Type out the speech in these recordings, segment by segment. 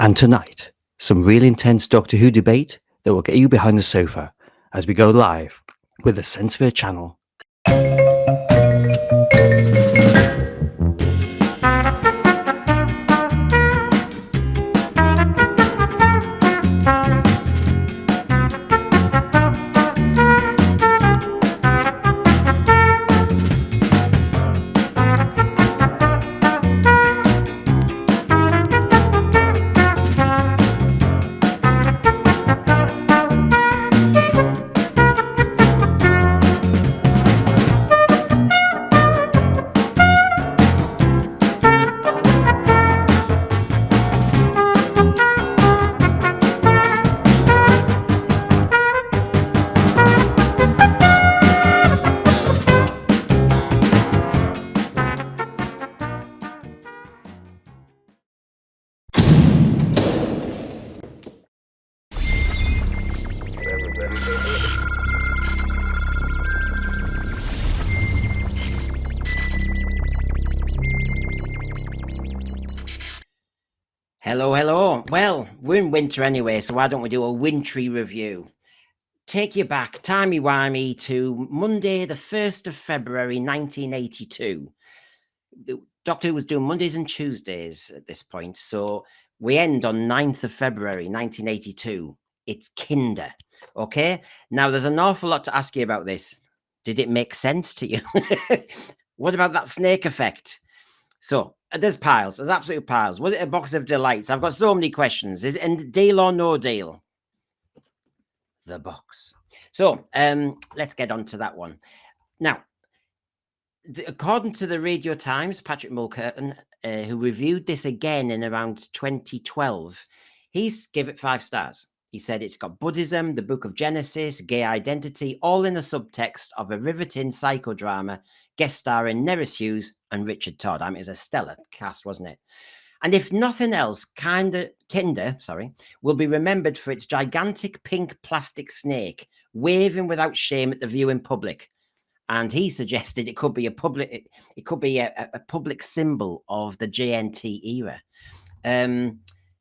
And tonight, some really intense Doctor Who debate that will get you behind the sofa as we go live with the Sensor channel. Hello. Well, we're in winter anyway, so why don't we do a wintry review? Take you back, timey-wimey, to Monday, the 1st of February, 1982. Doctor Who was doing Mondays and Tuesdays at this point, so we end on 9th of February, 1982. It's Kinder, okay? Now, there's an awful lot to ask you about this. Did it make sense to you? What about that snake effect? So, there's piles. There's absolute piles. Was it a box of delights? I've got so many questions. Is it a deal or no deal? The box. So, let's get on to that one. Now, according to the Radio Times, Patrick Mulcairn, who reviewed this again in around 2012, he's give it 5 stars. He said it's got Buddhism, the Book of Genesis, gay identity, all in the subtext of a riveting psychodrama, guest starring Nerys Hughes and Richard Todd. I mean, it was a stellar cast, wasn't it? And if nothing else, Kinder will be remembered for its gigantic pink plastic snake waving without shame at the viewing public. And he suggested it could be a public symbol of the JNT era.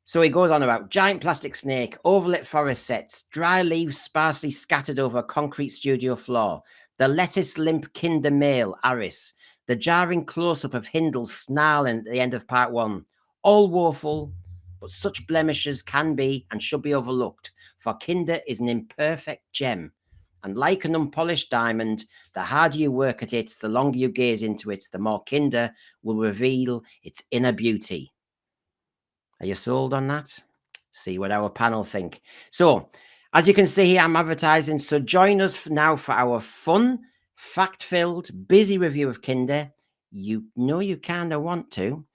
So he goes on about giant plastic snake, overlit forest sets, dry leaves sparsely scattered over a concrete studio floor, the lettuce limp Kinder male, Aris, the jarring close-up of Hindle's snarling at the end of part 1. All woeful, but such blemishes can be and should be overlooked, for Kinder is an imperfect gem. And like an unpolished diamond, the harder you work at it, the longer you gaze into it, the more Kinder will reveal its inner beauty. Are you sold on that? See what our panel think. So, as you can see here, I'm advertising. So join us now for our fun, fact-filled, busy review of Kinder. You know you kind of want to.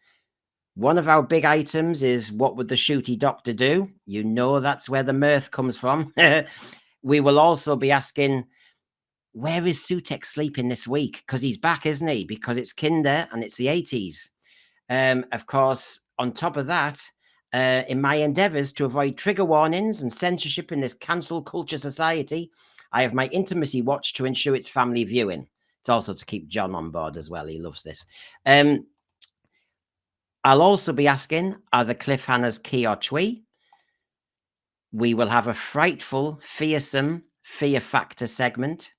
One of our big items is what would the shooty doctor do? You know that's where the mirth comes from. We will also be asking, where is Sutekh sleeping this week? Because he's back, isn't he? Because it's Kinder and it's the 80s. Of course, on top of that, in my endeavours to avoid trigger warnings and censorship in this cancel culture society, I have my intimacy watch to ensure it's family viewing. It's also to keep John on board as well. He loves this. I'll also be asking, are the cliffhangers key or twee? We will have a frightful, fearsome fear factor segment.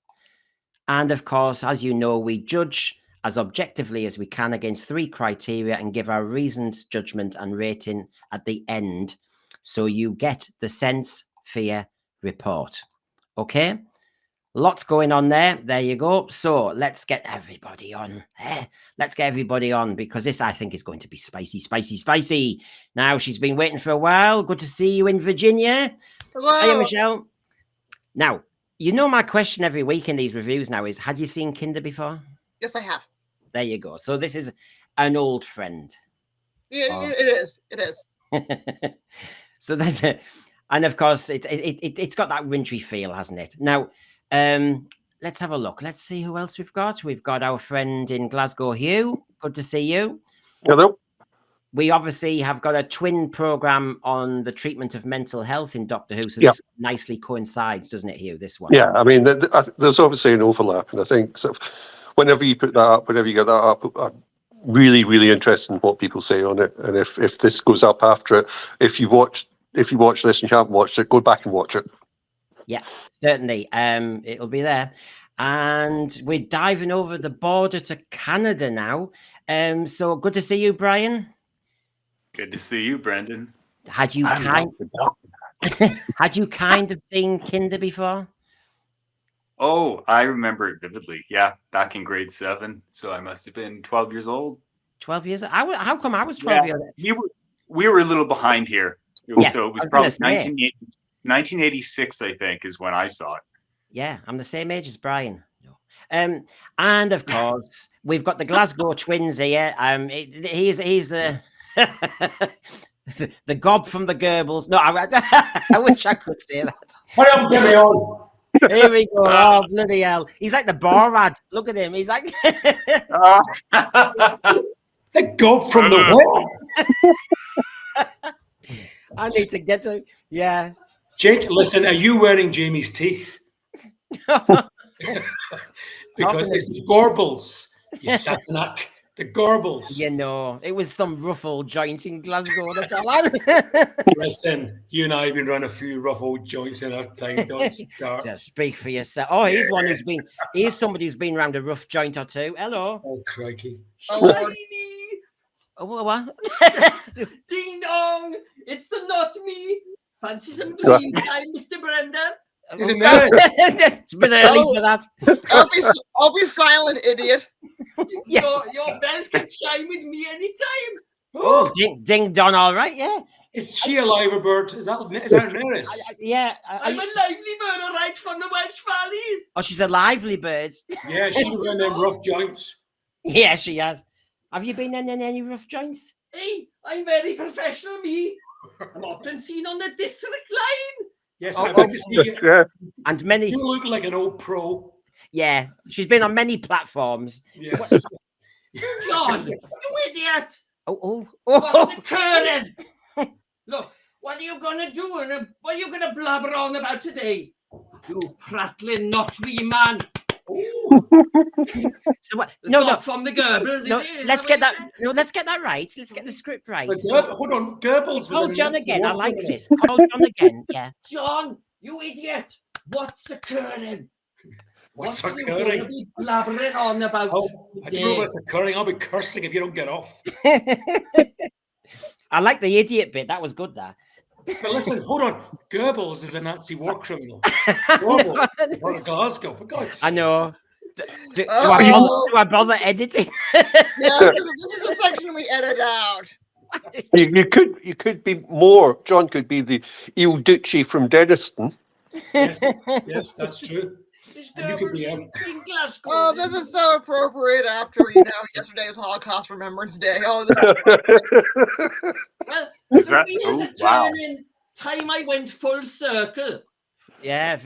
And of course, as you know, we judge as objectively as we can against 3 criteria and give our reasoned judgment and rating at the end. So you get the Sense Fear report. Okay? Lots going on there. There you go. So let's get everybody on. Let's get everybody on, because this, I think, is going to be spicy. Now, she's been waiting for a while. Good to see you in Virginia. Hello. Hiya, Michelle. Now, you know my question every week in these reviews now is, had you seen Kinder before? Yes, I have. There you go. So this is an old friend. Yeah, it is. So that's it. And of course, it's got that wintry feel, hasn't it? Now, let's have a look. Let's see who else we've got. We've got our friend in Glasgow, Hugh. Good to see you. Hello. We obviously have got a twin program on the treatment of mental health in Doctor Who. So this nicely coincides, doesn't it, Hugh, this one? Yeah, I mean, there's obviously an overlap. And I think sort of whenever you put that up, whenever you get that up, really, really interested in what people say on it. And if this goes up after it, if you watch this and you haven't watched it, go back and watch it. Yeah, certainly. It'll be there. And we're diving over the border to Canada now. So good to see you, Brian. Good to see you, Brendan. Had you kind of seen Kinder before? Oh, I remember it vividly. Yeah, back in grade 7. So I must have been 12 years old. 12 years? How come I was 12 years old? We were a little behind here. Yes, so it was probably 1986, I think, is when I saw it. Yeah, I'm the same age as Brian. And of course, we've got the Glasgow twins here. He's the the gob from the Goebbels. No, I wish I could say that. Get me on. Here we go. Oh, bloody hell. He's like the Borat. Look at him. He's like... The gob from the what? I need to get to... Yeah. Jake, listen, are you wearing Jamie's teeth? Because it's the Gorbals, you Satanak. The Gorbals. You know, it was some rough old joint in Glasgow. That's all I... Listen, you and I have been running a few rough old joints in our time. Don't start. Just speak for yourself. Oh, he's one who's been... He's somebody who's been around a rough joint or two. Hello. Oh, crikey. Oh, Oh, what? Ding dong! It's the not me. Fancy some dream time, Mr. Brendan? Isn't that it? It's been early for that. I'll be silent, idiot. Your bells can chime with me anytime. Oh, ding dong, all right, yeah. Is she a liverbird? Is that Nerys? Yeah. I'm a lively bird, all right, from the Welsh valleys. Oh, she's a lively bird. Yeah, she was in them rough joints. Yeah, she has. Have you been in any rough joints? Hey, I'm very professional, me. I'm often seen on the district line. Yes, I bet to see you. Yeah. And many... You look like an old pro. Yeah, she's been on many platforms. Yes. John, you idiot. Oh. What's occurring? Look, what are you going to do? And what are you going to blabber on about today? You prattling not wee man. So what? No. From the Goebbels. No, let's get that. No, let's get that right. Let's get the script right. Hold on, Goebbels. Call John again. I like this. Call John again. Yeah. John, you idiot! What's occurring? What's What are you occurring? gonna be blabbering on about? I don't know what's occurring. I'll be cursing if you don't get off. I like the idiot bit. That was good. That. But listen, hold on. Goebbels is a Nazi war criminal. Goebbels, out of Glasgow, for God's sake. I know. Do I bother editing? Yeah, this is a section we edit out. You could be more. John could be the Il Duce from Deniston. Yes, that's true. And you could be in Glasgow. Oh, this is so appropriate after yesterday's Holocaust Remembrance Day. Oh, this is Well, Is so that- here's oh, a wow. turn in time I went full circle. Yeah.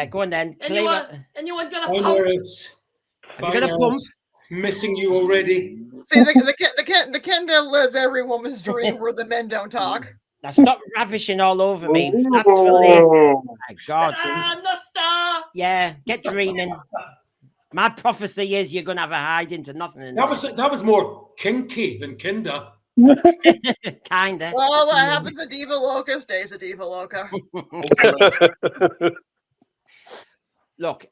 Go on then. Anyone got a I pump? know it's You got a pump? missing you already. see the Kendall lives every woman's dream where the men don't talk. Now stop ravishing all over me. That's for later. Oh my God. The star. Yeah, get dreaming. My prophecy is you're gonna have a hide into nothing. In That was more kinky than kinder. Kinda. Well, what happens to Diva Loca stays a Diva Loca. Look,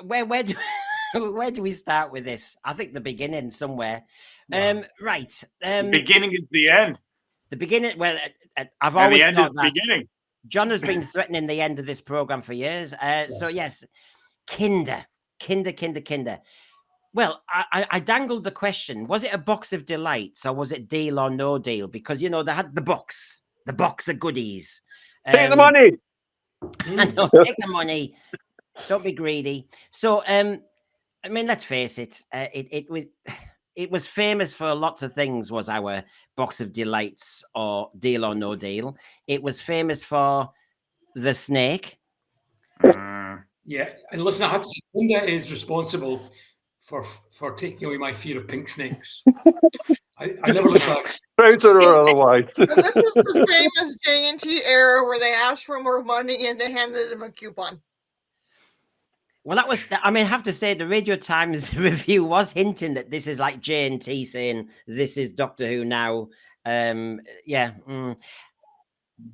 where do we start with this? I think the beginning somewhere. Right. The beginning is the end. The beginning. Well, I've And always the end thought is the that. beginning. John has been threatening the end of this program for years. So yes, Kinder. Well, I dangled the question: was it a box of delights or was it deal or no deal? Because they had the box of goodies. Take the money. I know, take the money. Don't be greedy. So, I mean, let's face it. It was famous for lots of things. Was our box of delights or deal or no deal? It was famous for the snake. Yeah, and listen, I have to say, Linda is responsible for taking away my fear of pink snakes. I never look back. Trouser or otherwise. But this is the famous J&T era where they asked for more money and they handed him a coupon. Well, that was, I mean, I have to say the Radio Times review was hinting that this is like J&T saying this is Doctor Who now. Yeah.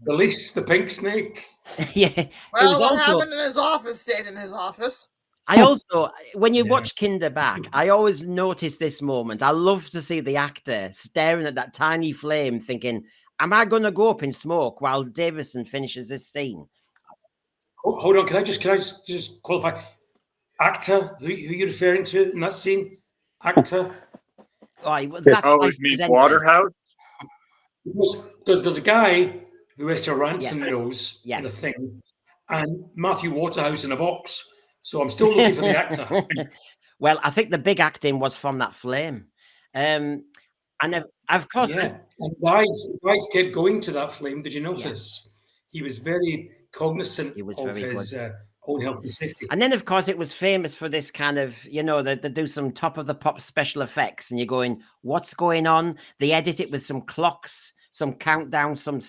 Release the pink snake. Yeah. It Well, was what also, happened in his office stayed in his office. I also, when you Yeah. watch Kinder back, I always notice this moment. I love to see the actor staring at that tiny flame thinking, am I going to go up in smoke while Davison finishes this scene? Oh, hold on, can I just qualify? Actor, who you referring to in that scene? Actor? That's Oh, life it means presented. Waterhouse. Because there's a guy who has to ransom Yes. nose in a Yes. thing, and Matthew Waterhouse in a box. So I'm still looking for the actor. Well, I think the big acting was from that flame. And of course, Yeah, and his eyes kept going to that flame. Did you notice? He was very cognizant He was of very his own health and safety. and then of course it was famous for this kind of, they do some top of the pop special effects and you're going, what's going on? They edit it with some clocks, some countdown, some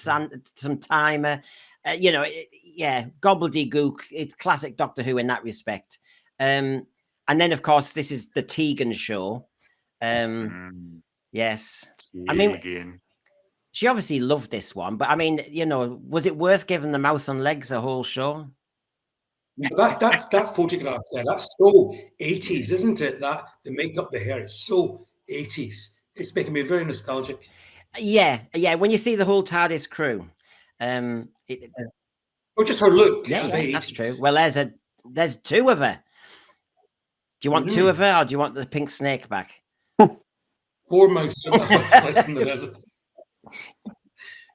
timer, yeah, gobbledygook. It's classic Doctor Who in that respect. And then of course this is the Tegan show. Yes. I mean, Tegan. she obviously loved this one, but I mean, was it worth giving the mouth and legs a whole show? But that's that photograph there. That's so 80s, isn't it? That the makeup, the hair, it's so 80s. It's making me very nostalgic. Yeah. When you see the whole TARDIS crew, Just her look. Yeah, It's very that's 80s. true. Well, there's two of her. Do you want two of her, or do you want the pink snake back? Four mouths. Listen, there's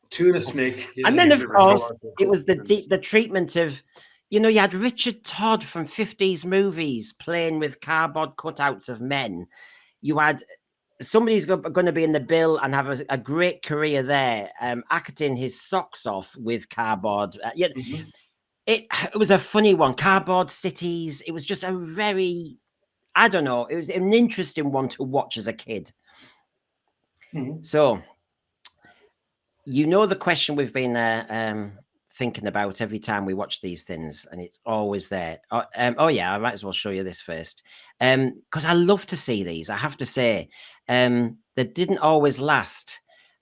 two and a snake. And then, of course, it was the treatment of, you had Richard Todd from 50s movies playing with cardboard cutouts of men. You had somebody who's going to be in the bill and have a great career there, acting his socks off with cardboard. It was a funny one. Cardboard cities. It was just a very, I don't know, it was an interesting one to watch as a kid. So, the question we've been thinking about every time we watch these things, and it's always there. Oh yeah, I might as well show you this first, because I love to see these. I have to say, they didn't always last.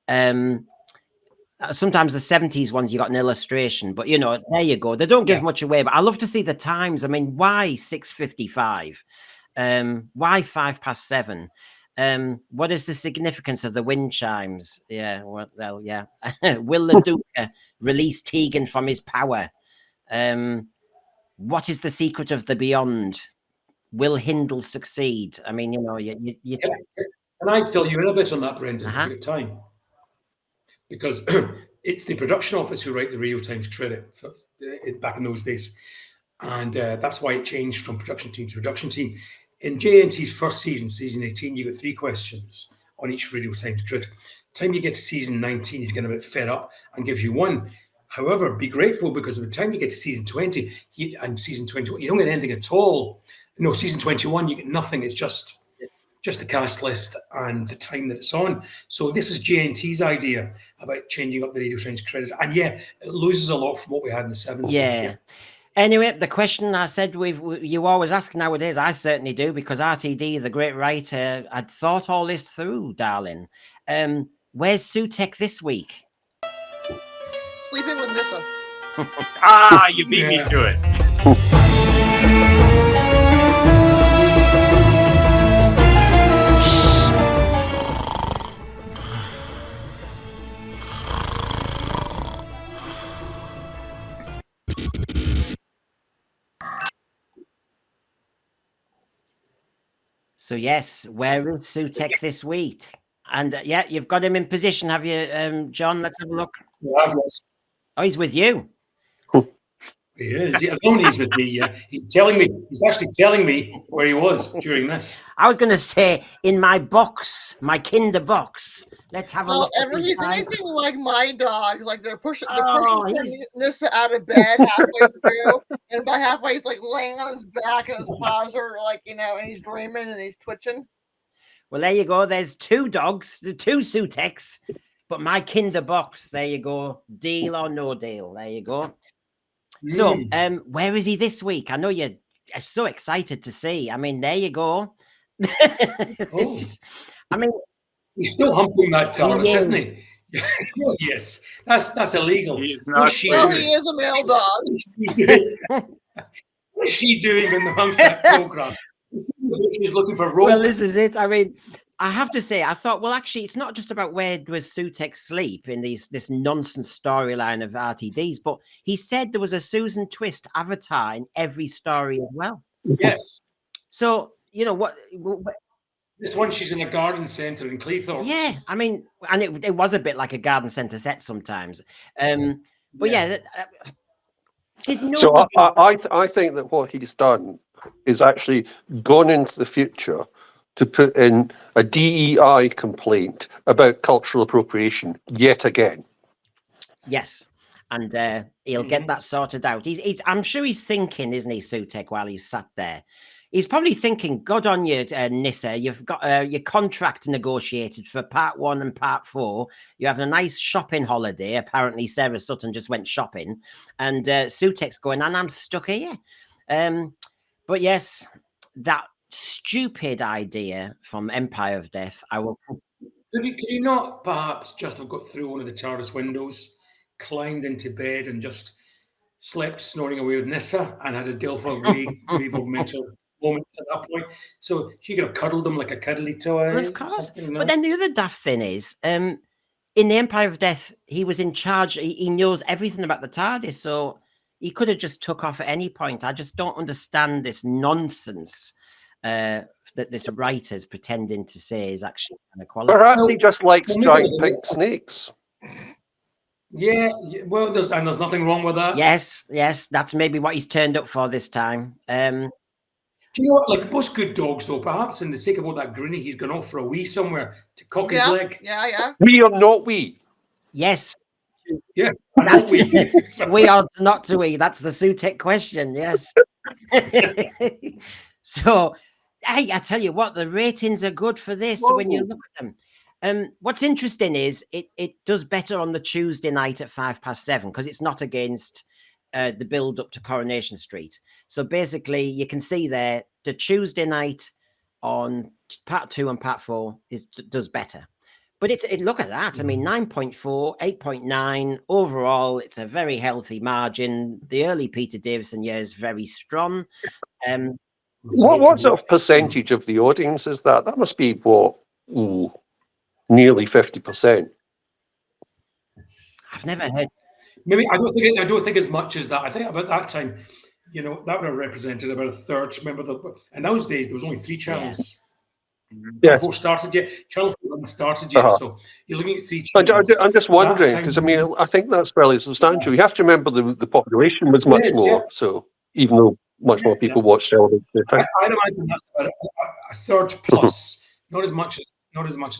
Sometimes the 70s ones you got an illustration, but there you go. They don't give much away, but I love to see the times. I mean, why 6:55? Why 7:05? What is the significance of the wind chimes? Yeah, well, yeah. Will Leduca release Tegan from his power? What is the secret of the beyond? Will Hindle succeed? I mean, you Can I fill you in a bit on that, Brendan? If you got time? Because it's the production office who write the Radio Times credit back in those days. And that's why it changed from production team to production team. In JNT's first season, season 18, you got 3 questions on each Radio Times grid. Time you get to season 19, he's getting a bit fed up and gives you 1. However, be grateful, because by the time you get to season 20 and season 21, you don't get anything at all. No, season 21, you get nothing. It's just the cast list and the time that it's on. So this was JNT's idea about changing up the Radio Times credits. And yeah, it loses a lot from what we had in the 70s. Yeah. Anyway, the question I said you always ask nowadays, I certainly do, because RTD, the great writer, had thought all this through, darling. Where's Sutekh this week? Sleeping with Nissa. You beat me to it. So yes, where is Sutekh this week? And yeah, you've got him in position, have you, John? Let's have a look. Oh, he's with you. He is. Yeah, he's with me. Yeah, he's telling me. He's actually telling me where he was during this. I was going to say in my box, my Kinder box. Let's have a look. He's anything like my dog. Like they're pushing he's- Nissa out of bed halfway through, and by halfway he's like laying on his back and his paws are like and he's dreaming and he's twitching. Well, there you go. There's 2 dogs, the 2 Suteks, but my Kinder box. There you go. Deal or no deal. There you go. So, where is he this week? I know you're so excited to see. I mean, there you go. I mean, he's still humping that TARDIS, He isn't he? Yes, that's illegal. He is What's not she Well, doing? he is a male dog. What is she doing amongst that tall grass? She's looking for rope. well, this is it. I mean, I have to say, I thought, well, actually, it's not just about where does Sutekh sleep in this nonsense storyline of RTDs, but he said there was a Susan Twist avatar in every story as well. Yes. So, you know, what This one, she's in a garden centre in Cleethorpes. yeah, I mean, and it was a bit like a garden centre set sometimes. But yeah, did So nobody... I think that what he's done is actually gone into the future to put in a DEI complaint about cultural appropriation yet again. Yes, and he'll get that sorted out. He's I'm sure he's thinking, isn't he, Sutekh, while he's sat there? He's probably thinking, God on you, Nissa, you've got your contract negotiated for part 1 and part 4. You have a nice shopping holiday. Apparently, Sarah Sutton just went shopping. And Sutek's going, and I'm stuck here. But yes, that stupid idea from Empire of Death, I will... Could you not perhaps just have got through one of the TARDIS windows, climbed into bed and just slept snoring away with Nissa and had a Dilfer wave augmenter moment at that point? So she could have cuddled him like a cuddly toy. Well, of course. You know? But then the other daft thing is, in the Empire of Death, he was in charge. He knows everything about the TARDIS, so he could have just took off at any point. I just don't understand this nonsense that this writer's pretending to say is actually kind of quality. Perhaps he just likes giant pink snakes. Yeah, well, there's nothing wrong with that. Yes, that's maybe what he's turned up for this time. Do you know what? Like most good dogs, though, perhaps in the sake of all that grinning, he's gone off for a wee somewhere to cock his leg. Yeah. We are not we. Yes. Yeah. We are not to we. That's the Sutekh question. Yes. So, hey, I tell you what, the ratings are good for this when you look at them. What's interesting is it does better on the Tuesday night at 7:05 because it's not against the build up to Coronation Street. So basically, you can see there the Tuesday night on part 2 and part 4 does better. But look at that. I mean, 9.4, 8.9 overall. It's a very healthy margin. The early Peter Davison years very strong. What sort of percentage of the audience is that? That must be nearly 50%. I've never heard. Maybe I don't think as much as that. I think about that time, you know, that would have represented about a third. Remember, in those days there was only 3 channels. Yes. Before started yet. Channel 4 hadn't started yet, so you're looking at 3 channels. I'm just wondering because I mean I think that's fairly substantial. You have to remember the population was much more. So even though much more people watched television at the time, I'd imagine that's about a third plus, not as much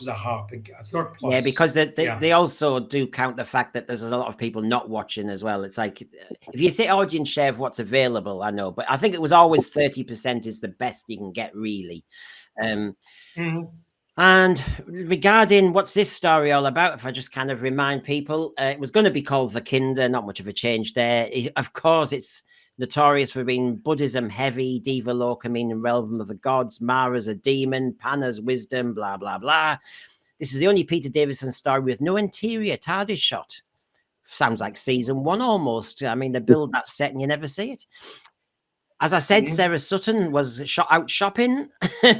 as a half, a third plus. Yeah, because they also do count the fact that there's a lot of people not watching as well. It's like if you say audience share of what's available, I know, but I think it was always 30% is the best you can get, really. And regarding what's this story all about, if I just kind of remind people, it was going to be called The Kinder, not much of a change there. Of course, it's notorious for being Buddhism heavy, Diva Loka meaning realm of the gods, Mara's a demon, Panna's wisdom, blah, blah, blah. This is the only Peter Davison story with no interior TARDIS shot. Sounds like season 1 almost. I mean, they build that set and you never see it. As I said, Sarah Sutton was out shopping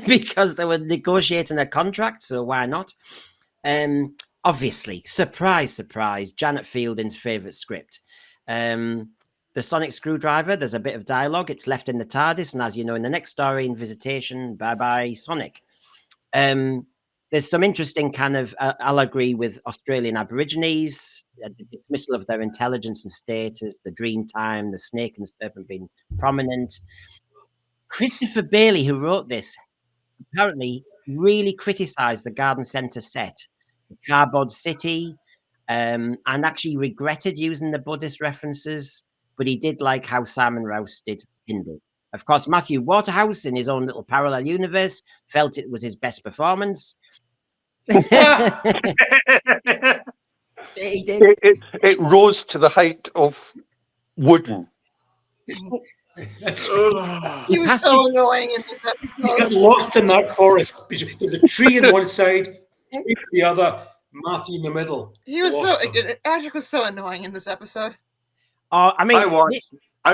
because they were negotiating a contract, so why not? Obviously, surprise, Janet Fielding's favourite script. The sonic screwdriver, there's a bit of dialogue. It's left in the TARDIS, and as you know, in the next story, in Visitation, bye-bye, Sonic. There's some interesting kind of allegory with Australian Aborigines, the dismissal of their intelligence and status, the dream time, the snake and serpent being prominent. Christopher Bailey, who wrote this, apparently really criticised the Garden Centre set, the Cardboard City, and actually regretted using the Buddhist references, but he did like how Simon Rouse did Hindle. Of course, Matthew Waterhouse, in his own little parallel universe, felt it was his best performance. He did. It rose to the height of wooden. It's That's He was so annoying in this You episode. get lost in that forest. There's a tree on one side, tree on the other, Matthew in the middle. He was Lost so them. Patrick was so annoying in this episode. Oh, I mean, I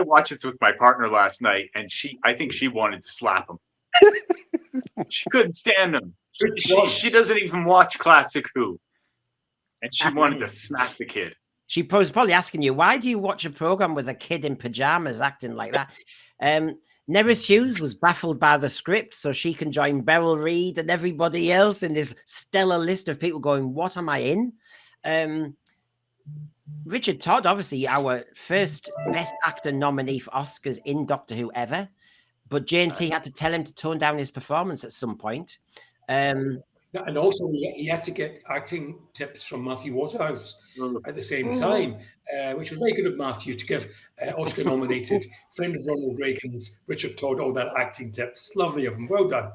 watched this with my partner last night, and I think she wanted to slap him. She couldn't stand him. She doesn't even watch Classic Who, and she wanted to smack the kid. She was probably asking you, why do you watch a program with a kid in pajamas acting like that? Nerys Hughes was baffled by the script, so she can join Beryl Reid and everybody else in this stellar list of people going, what am I in? Richard Todd, obviously our first Best Actor nominee for Oscars in Doctor Who ever, but J&T had to tell him to tone down his performance at some point. And also, he had to get acting tips from Matthew Waterhouse at the same time, which was very good of Matthew to give Oscar-nominated friend of Ronald Reagan's Richard Todd all that acting tips. Lovely of him. Well done.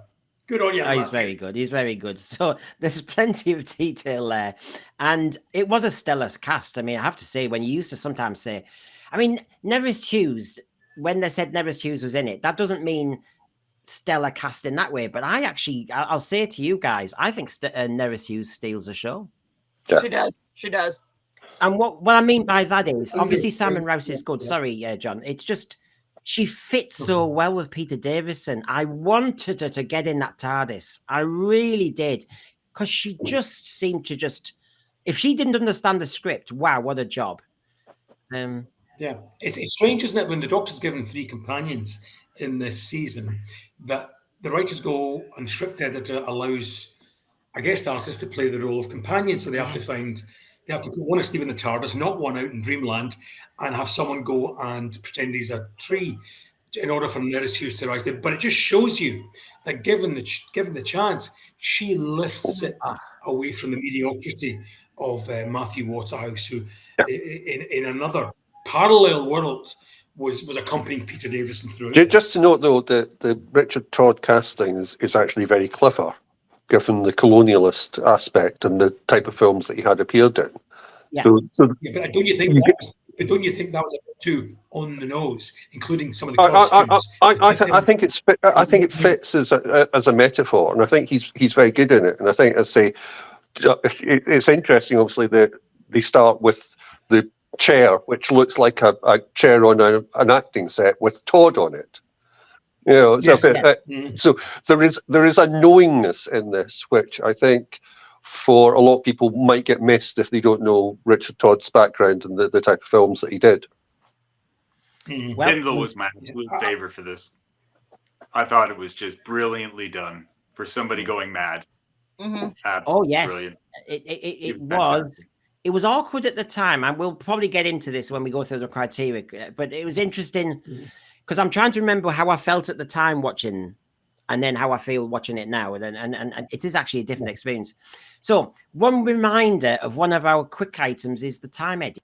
Good on you, He's very good. He's very good. So there's plenty of detail there. And it was a stellar cast. I mean, I have to say, when you used to sometimes say, I mean, Nerys Hughes, when they said Nerys Hughes was in it, that doesn't mean stellar cast in that way, but I'll say to you guys, I think Nerys Hughes steals the show. Yeah. She does. And what I mean by that is, obviously Simon Rouse is good. Sorry, John. It's just she fits so well with Peter Davison. I wanted her to get in that TARDIS. I really did, because she just seemed to if she didn't understand the script, wow, what a job. Yeah, it's strange, isn't it, when the Doctor's given 3 companions in this season, that the writers go and the script editor allows, I guess, the artists to play the role of companion. So they have to put one asleep in the TARDIS, not one out in Dreamland, and have someone go and pretend he's a tree in order for Nerys Hughes to rise there. But it just shows you that given the chance, she lifts it away from the mediocrity of Matthew Waterhouse, who in another parallel world was accompanying Peter Davison through it. Just to note, though, that the Richard Todd casting is actually very clever, given the colonialist aspect and the type of films that he had appeared in. Yeah. So but don't you think that was a bit too on the nose, including some of the costumes? I think it fits as a metaphor, and I think he's very good in it. And I think, as I say, it's interesting. Obviously, that they start with the chair, which looks like a chair on an acting set with Todd on it. You know, so there is a knowingness in this, which I think for a lot of people might get missed if they don't know Richard Todd's background and the type of films that he did. Pinville was my absolute favorite for this. I thought it was just brilliantly done for somebody going mad. Oh yes, brilliant. It was awkward at the time, and we'll probably get into this when we go through the criteria, but it was interesting because I'm trying to remember how I felt at the time watching and then how I feel watching it now. And it is actually a different experience. So one reminder of one of our quick items is the time edit.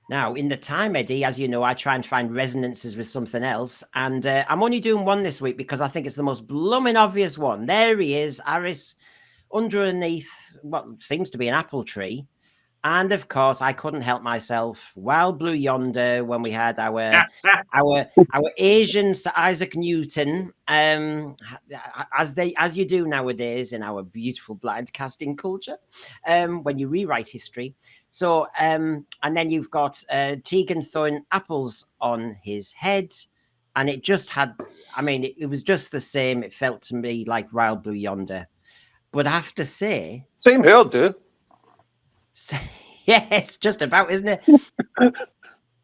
Now, in the time, Eddie, as you know, I try and find resonances with something else. And I'm only doing one this week because I think it's the most blooming obvious one. There he is, Aris, underneath what seems to be an apple tree. And of course, I couldn't help myself. Wild Blue Yonder, when we had our Asian Sir Isaac Newton, as you do nowadays in our beautiful blind casting culture, when you rewrite history. So, and then you've got Tegan throwing apples on his head, and it just had. I mean, it was just the same. It felt to me like Wild Blue Yonder, but I have to say, same here, dude. Yes, just about, isn't it?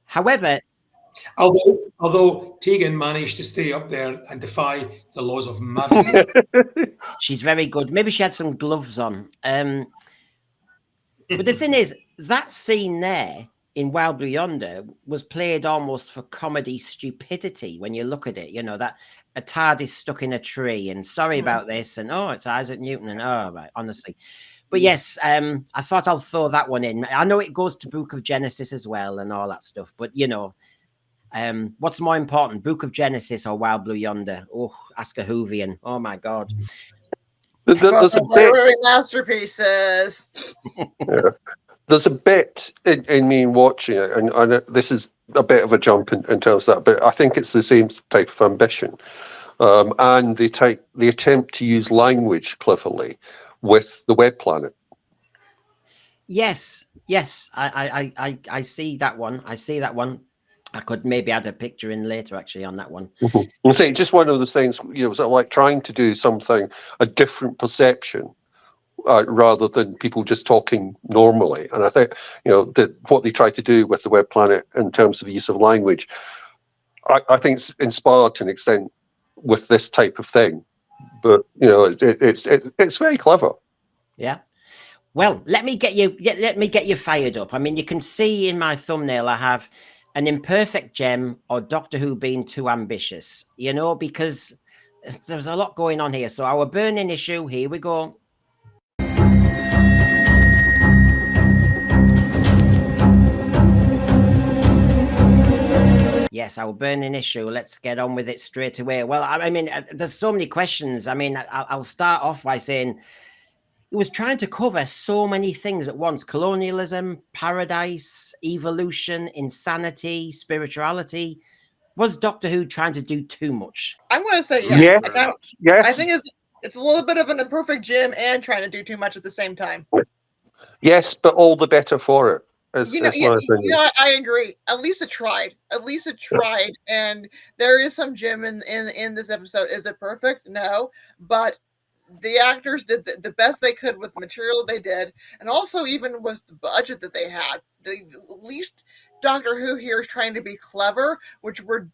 However, although Tegan managed to stay up there and defy the laws of gravity, she's very good. Maybe she had some gloves on. But the thing is, that scene there in Wild Blue Yonder was played almost for comedy stupidity when you look at it. You know, that a TARDIS stuck in a tree, and sorry about this, and oh, it's Isaac Newton, and oh, right, honestly. But yes, I thought I'll throw that one in. I know it goes to Book of Genesis as well and all that stuff, but you know, what's more important, Book of Genesis or Wild Blue Yonder? Oh, ask a Whovian. Oh my God. There's a bit. Literary masterpieces. Yeah. There's a bit in me watching it, and this is a bit of a jump in terms of that, but I think it's the same type of ambition, and the attempt to use language cleverly with the web planet. Yes, I see that one. I see that one. I could maybe add a picture in later, actually, on that one. I'll say just one of those things, sort of like trying to do something, a different perception, rather than people just talking normally. And I think, what they try to do with the web planet in terms of the use of language, I think it's inspired to an extent with this type of thing. But it's very clever. Yeah. Well, let me get you fired up. I mean, you can see in my thumbnail I have an imperfect gem or Doctor Who being too ambitious, because there's a lot going on here. So our burning issue, here we go. Yes, our burning issue. Let's get on with it straight away. Well, I mean, there's so many questions. I mean, I'll start off by saying it was trying to cover so many things at once: colonialism, paradise, evolution, insanity, spirituality. Was Doctor Who trying to do too much? I'm going to say yes. Yes. I think it's a little bit of an imperfect gym and trying to do too much at the same time. Yes, but all the better for it. I agree. At least it tried. And there is some gym in this episode. Is it perfect? No, but the actors did the best they could with the material they did, and also even with the budget that they had. At least Doctor Who here is trying to be clever, which we're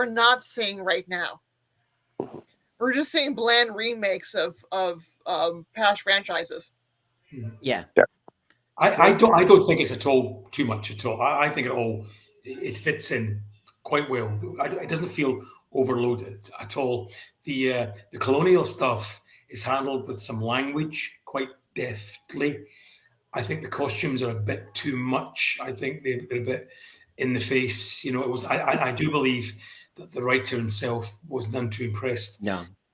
not seeing right now. We're just seeing bland remakes of past franchises. Yeah. I don't think it's at all too much at all. I think it fits in quite well. It doesn't feel overloaded at all. The colonial stuff is handled with some language quite deftly. I think the costumes are a bit too much. I think they're a bit in the face. I do believe that the writer himself was none too impressed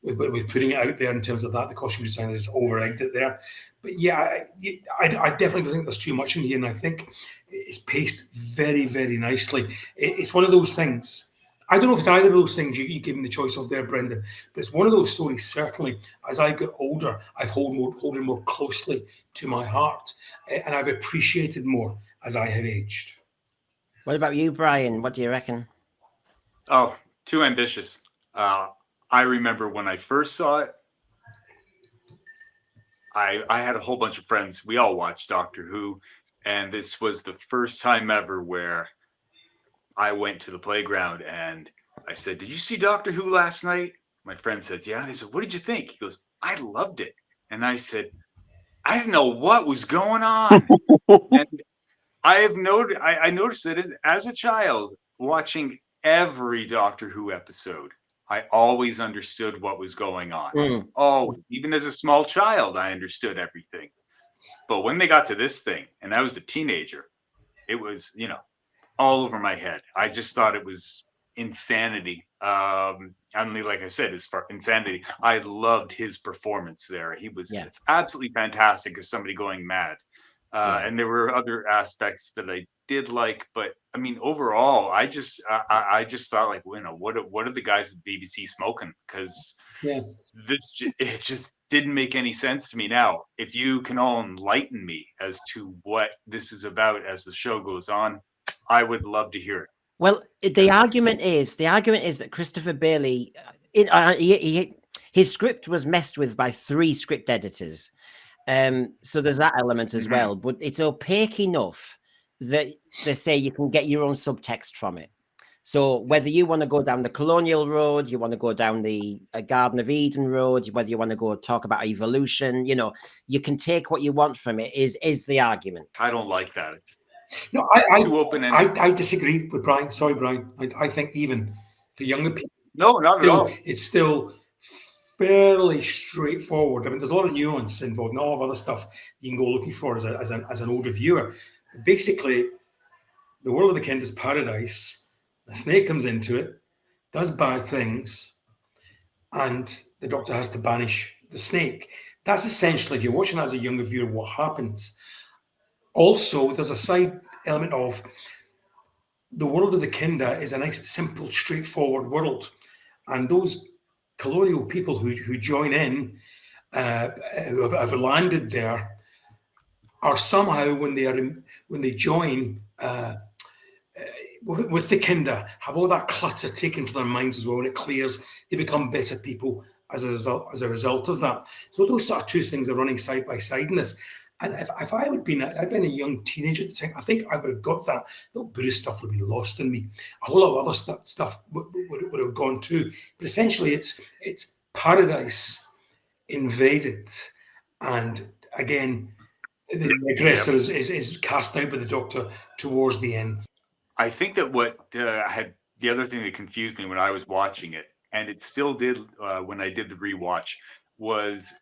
with putting it out there in terms of that. The costume designer just over-egged it there. But yeah, I definitely think there's too much in here, and I think it's paced very, very nicely. It's one of those things. I don't know if it's either of those things you give me the choice of there, Brendan, but it's one of those stories, certainly, as I get older, I've holding more closely to my heart, and I've appreciated more as I have aged. What about you, Brian? What do you reckon? Oh, too ambitious. I remember when I first saw it, I had a whole bunch of friends. We all watched Doctor Who, and this was the first time ever where I went to the playground and I said, "Did you see Doctor Who last night?" My friend says, "Yeah." And I said, "What did you think?" He goes, "I loved it." And I said, "I didn't know what was going on." And I noticed that as a child watching every Doctor Who episode, I always understood what was going on. Always. Even as a small child, I understood everything. But when they got to this thing, and I was a teenager, it was, all over my head. I just thought it was insanity. Like I said, it's insanity. I loved his performance there. He was absolutely fantastic as somebody going mad. And there were other aspects that I did like, but I mean, overall, I just thought, like, what are the guys at BBC smoking? Because it just didn't make any sense to me. Now, if you can all enlighten me as to what this is about as the show goes on, I would love to hear it. Well, the argument is that Christopher Bailey, his script was messed with by 3 script editors. So there's that element as well, but it's opaque enough that they say you can get your own subtext from it. So whether you want to go down the colonial road, you want to go down the Garden of Eden road, whether you want to go talk about evolution, you can take what you want from it is the argument. I don't like that. It's no, too open. I disagree with Brian. Sorry, Brian. I think even for younger people, no, not at all. It's still fairly straightforward. I mean, there's a lot of nuance involved and all of other stuff you can go looking for as an older viewer. But basically, the world of the Kent is paradise. The snake comes into it, does bad things, and the Doctor has to banish the snake. That's essentially, if you're watching that as a younger viewer, what happens. Also, there's a side element of the world of the Kinda is a nice, simple, straightforward world. And those colonial people who join in, who have landed there, are somehow, when they join with the Kinda, have all that clutter taken from their minds as well. When it clears, they become better people as a result of that. So those sort of two things are running side by side in this. And if I had been a young teenager at the time, I think I would have got that. The Buddhist stuff would have been lost in me. A whole lot of other stuff would have gone too. But essentially, it's paradise invaded, and again, the aggressor is cast out by the Doctor towards the end. I think that what had the other thing that confused me when I was watching it, and it still did when I did the rewatch, was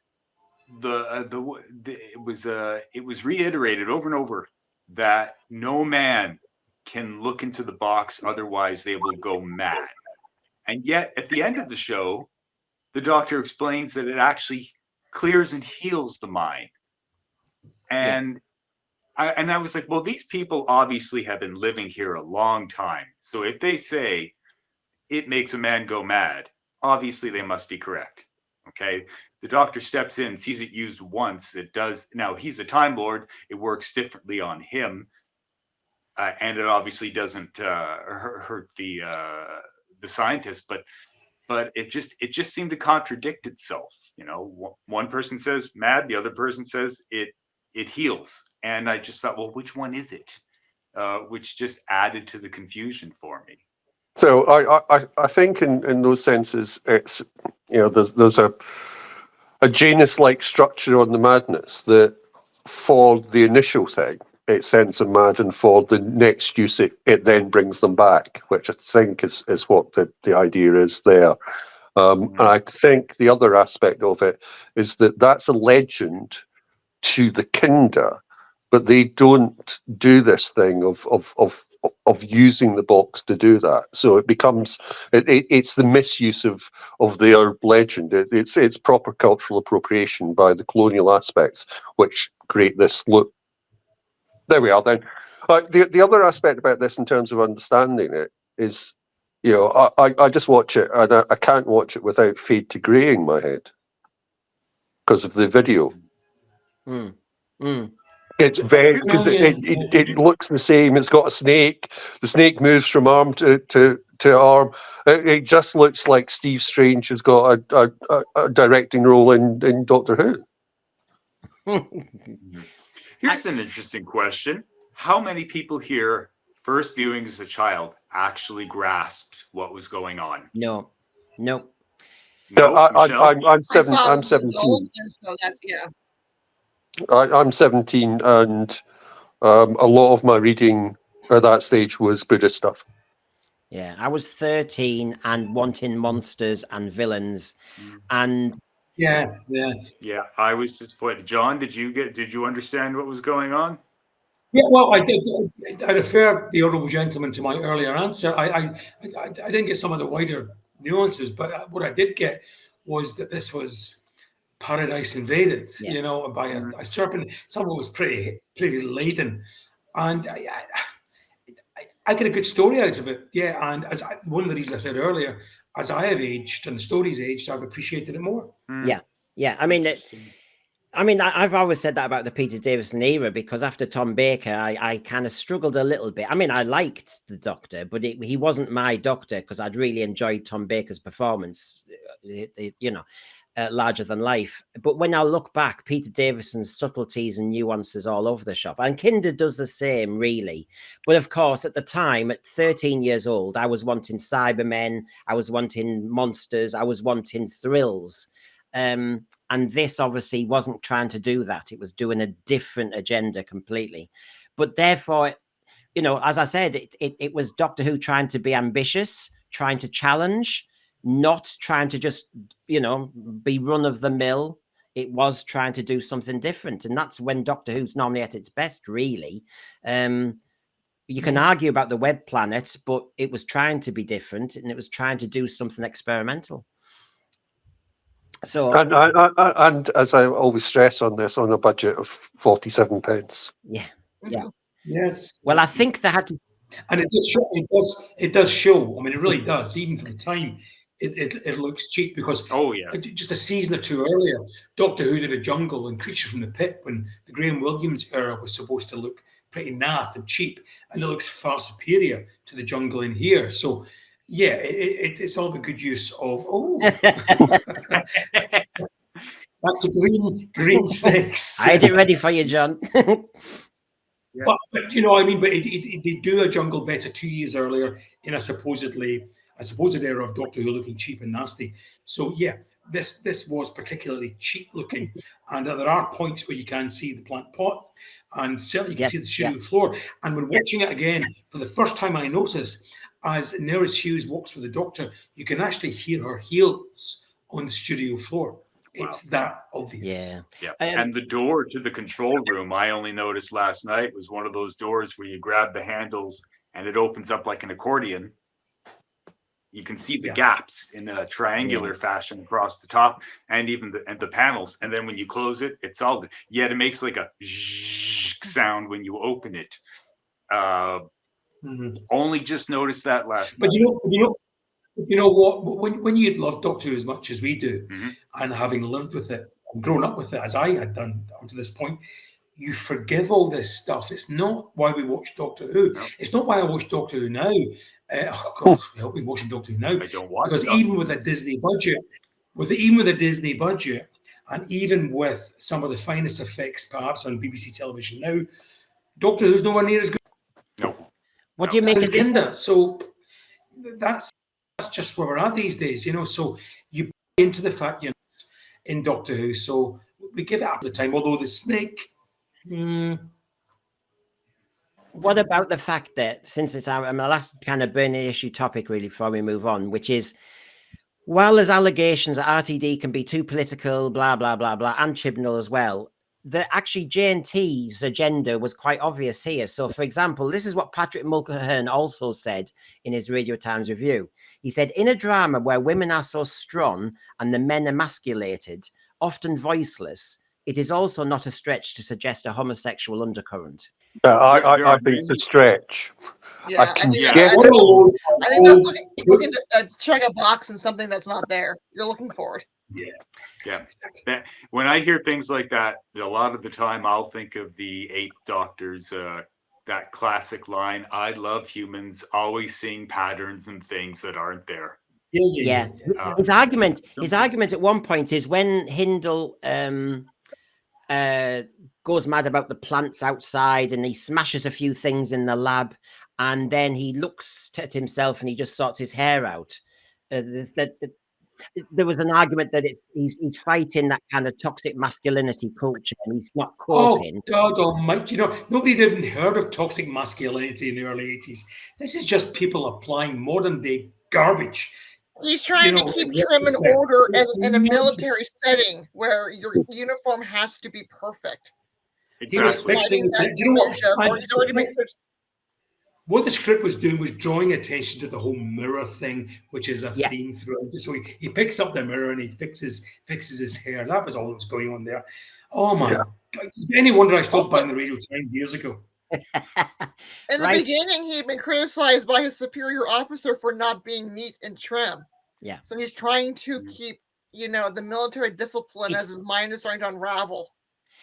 it was reiterated over and over that no man can look into the box, otherwise they will go mad. And yet at the end of the show, the Doctor explains that it actually clears and heals the mind. And I was like, well, these people obviously have been living here a long time. So if they say it makes a man go mad, obviously they must be correct. Okay. The Doctor steps in, sees it used once. It does. Now he's a Time Lord. It works differently on him. And it obviously doesn't hurt the scientist, but it just seemed to contradict itself. You know, one person says mad, the other person says it heals. And I just thought, well, which one is it? Which just added to the confusion for me. So I think in those senses, it's, you know, there's a Janus-like structure on the madness that for the initial thing, it sends them mad, and for the next use, it then brings them back, which I think is what the idea is there. And I think the other aspect of it is that that's a legend to the Kinda, but they don't do this thing of using the box to do that. So it becomes it's the misuse of their legend. It's proper cultural appropriation by the colonial aspects, which create this look. There we are then. The other aspect about this in terms of understanding it is, you know, I just watch it and I can't watch it without fade to grey in my head because of the video. It's very, because it looks the same. It's got a snake. The snake moves from arm to arm. It just looks like Steve Strange has got a directing role in Doctor Who. Here's an interesting question. How many people here, first viewing as a child, actually grasped what was going on? No. I'm 17. I'm 17, and a lot of my reading at that stage was Buddhist stuff. Yeah, I was 13 and wanting monsters and villains, and yeah. I was disappointed. John, did you understand what was going on? Yeah, well, I did. I refer the honourable gentleman to my earlier answer. I didn't get some of the wider nuances, but what I did get was that this was paradise invaded, you know, by a serpent. Someone was pretty laden, and I get a good story out of it. Yeah, and one of the reasons I said earlier, as I have aged and the story's aged, I've appreciated it more. Yeah. I mean, I've always said that about the Peter Davison era, because after Tom Baker, I kind of struggled a little bit. I mean, I liked the Doctor, but he wasn't my Doctor, because I'd really enjoyed Tom Baker's performance, larger than life. But when I look back, Peter Davison's subtleties and nuances all over the shop, and Kinda does the same, really. But of course, at the time, at 13 years old, I was wanting Cybermen, I was wanting monsters, I was wanting thrills. And this obviously wasn't trying to do that. It was doing a different agenda completely. But therefore, you know, as I said, it was Doctor Who trying to be ambitious, trying to challenge, not trying to just, you know, be run of the mill. It was trying to do something different. And that's when Doctor Who's normally at its best, really. You can argue about the Web Planet, but it was trying to be different, and it was trying to do something experimental. So and as I always stress on this, on a budget of 47 pence. yeah. Yes. Well, I think they had to. And it does show. It does show. I mean, it really does. Even for the time, it looks cheap because just a season or two earlier, Doctor Who did a Jungle and Creature from the Pit when the Graham Williams era was supposed to look pretty naff and cheap, and it looks far superior to the Jungle in here. So, yeah, it's all the good use of back to green snakes. I had it ready for you, John. Yeah. But you know, I mean, but they do a Jungle better 2 years earlier in a supposed era of Doctor Who looking cheap and nasty. So yeah, this was particularly cheap looking, and there are points where you can see the plant pot, and certainly you can see the studio floor. And when watching it again for the first time, I noticed as Nerys Hughes walks with the Doctor, you can actually hear her heels on the studio floor. It's that obvious. Yeah. And the door to the control room, I only noticed last night, was one of those doors where you grab the handles and it opens up like an accordion. You can see the gaps in a triangular fashion across the top, and even the panels. And then when you close it, it's all it makes like a sound when you open it. Only just noticed that last night. But you know what? When you love Doctor Who as much as we do, and having lived with it, and grown up with it as I had done up to this point, you forgive all this stuff. It's not why we watch Doctor Who. No. It's not why I watch Doctor Who now. Oh God, help me watching Doctor Who now. I don't watch because even with a Disney budget, and even with some of the finest effects perhaps on BBC television now, Doctor Who's nowhere near as good. No. What do you make of this? So that's just where we're at these days, you know. So you buy into the fact you're in Doctor Who, so we give it up the time. Although the snake. What about the fact that, since it's our last kind of burning issue topic, really, before we move on, which is, while there's allegations that RTD can be too political, blah blah blah blah, and Chibnall as well, that actually J&T's agenda was quite obvious here. So, for example, this is what Patrick Mulcahy also said in his Radio Times review. He said, in a drama where women are so strong and the men emasculated, often voiceless, it is also not a stretch to suggest a homosexual undercurrent. I think it's a stretch. Yeah, I think that's looking to check a box in something that's not there. You're looking for it. Yeah. When I hear things like that, a lot of the time I'll think of the Eighth Doctor's that classic line, I love humans, always seeing patterns and things that aren't there. Yeah. His argument at one point is when Hindle goes mad about the plants outside and he smashes a few things in the lab, and then he looks at himself and he just sorts his hair out. There was an argument that he's fighting that kind of toxic masculinity culture, and he's not coping. Oh God Almighty! You know, nobody had even heard of toxic masculinity in the early 80s. This is just people applying modern day garbage. He's trying to keep trim and order in a military setting where your uniform has to be perfect. Exactly. He was fixing. Do you know what the script was doing was drawing attention to the whole mirror thing, which is a theme throughout. So he picks up the mirror and he fixes his hair. That was all that was going on there. Oh my God. Any wonder I stopped buying the Radio Times years ago. In the beginning, he had been criticized by his superior officer for not being neat and trim. Yeah. So he's trying to keep, the military discipline as his mind is starting to unravel.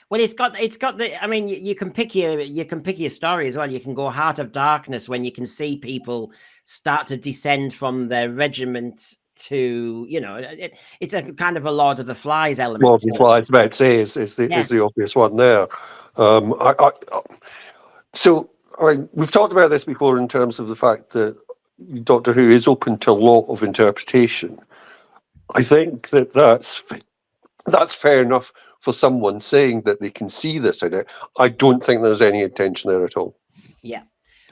Well, it's got the. I mean, you can pick your story as well. You can go Heart of Darkness when you can see people start to descend from their regiment to, it's a kind of a Lord of the Flies element. Lord of the Flies, about to say, is the obvious one there. So, we've talked about this before in terms of the fact that Doctor Who is open to a lot of interpretation. I think that's fair enough for someone saying that they can see this in it. I don't think there's any intention there at all. Yeah.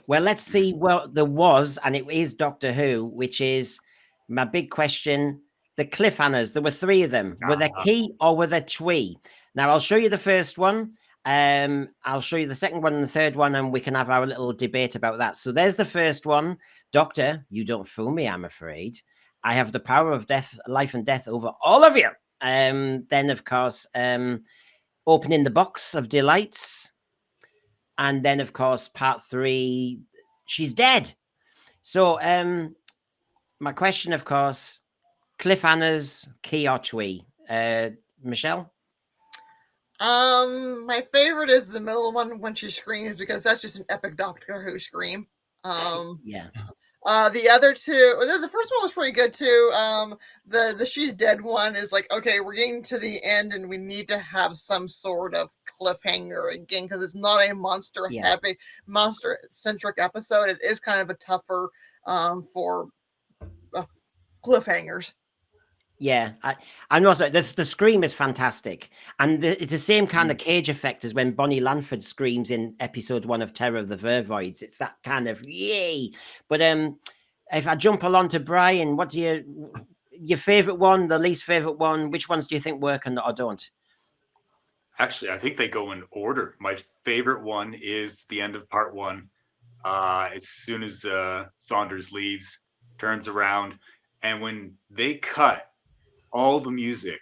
Well, let's see what there was, and it is Doctor Who, which is my big question. The cliffhangers, there were 3 of them. Were they key or were they twee? Now, I'll show you the first one. I'll show you the second one and the third one, and we can have our little debate about that. So there's the first one. Doctor, you don't fool me, I'm afraid. I have the power of death, life and death over all of you. Then, of course, opening the box of delights. And then, of course, part 3, she's dead. So, my question, of course, cliffhangers, key or twee? Michelle? My favorite is the middle one when she screams, because that's just an epic Doctor Who scream. Yeah. The other two, the first one was pretty good too. The she's dead one is like, okay, we're getting to the end and we need to have some sort of cliffhanger again, because it's not a monster heavy, monster centric episode. It is kind of a tougher for cliffhangers. Yeah, I know. So the scream is fantastic, and it's the same kind of cage effect as when Bonnie Lanford screams in episode 1 of Terror of the Vervoids. It's that kind of yay. But if I jump along to Brian, what do your favorite one, the least favorite one? Which ones do you think work and or don't? Actually, I think they go in order. My favorite one is the end of part 1. As soon as Saunders leaves, turns around, and when they cut all the music,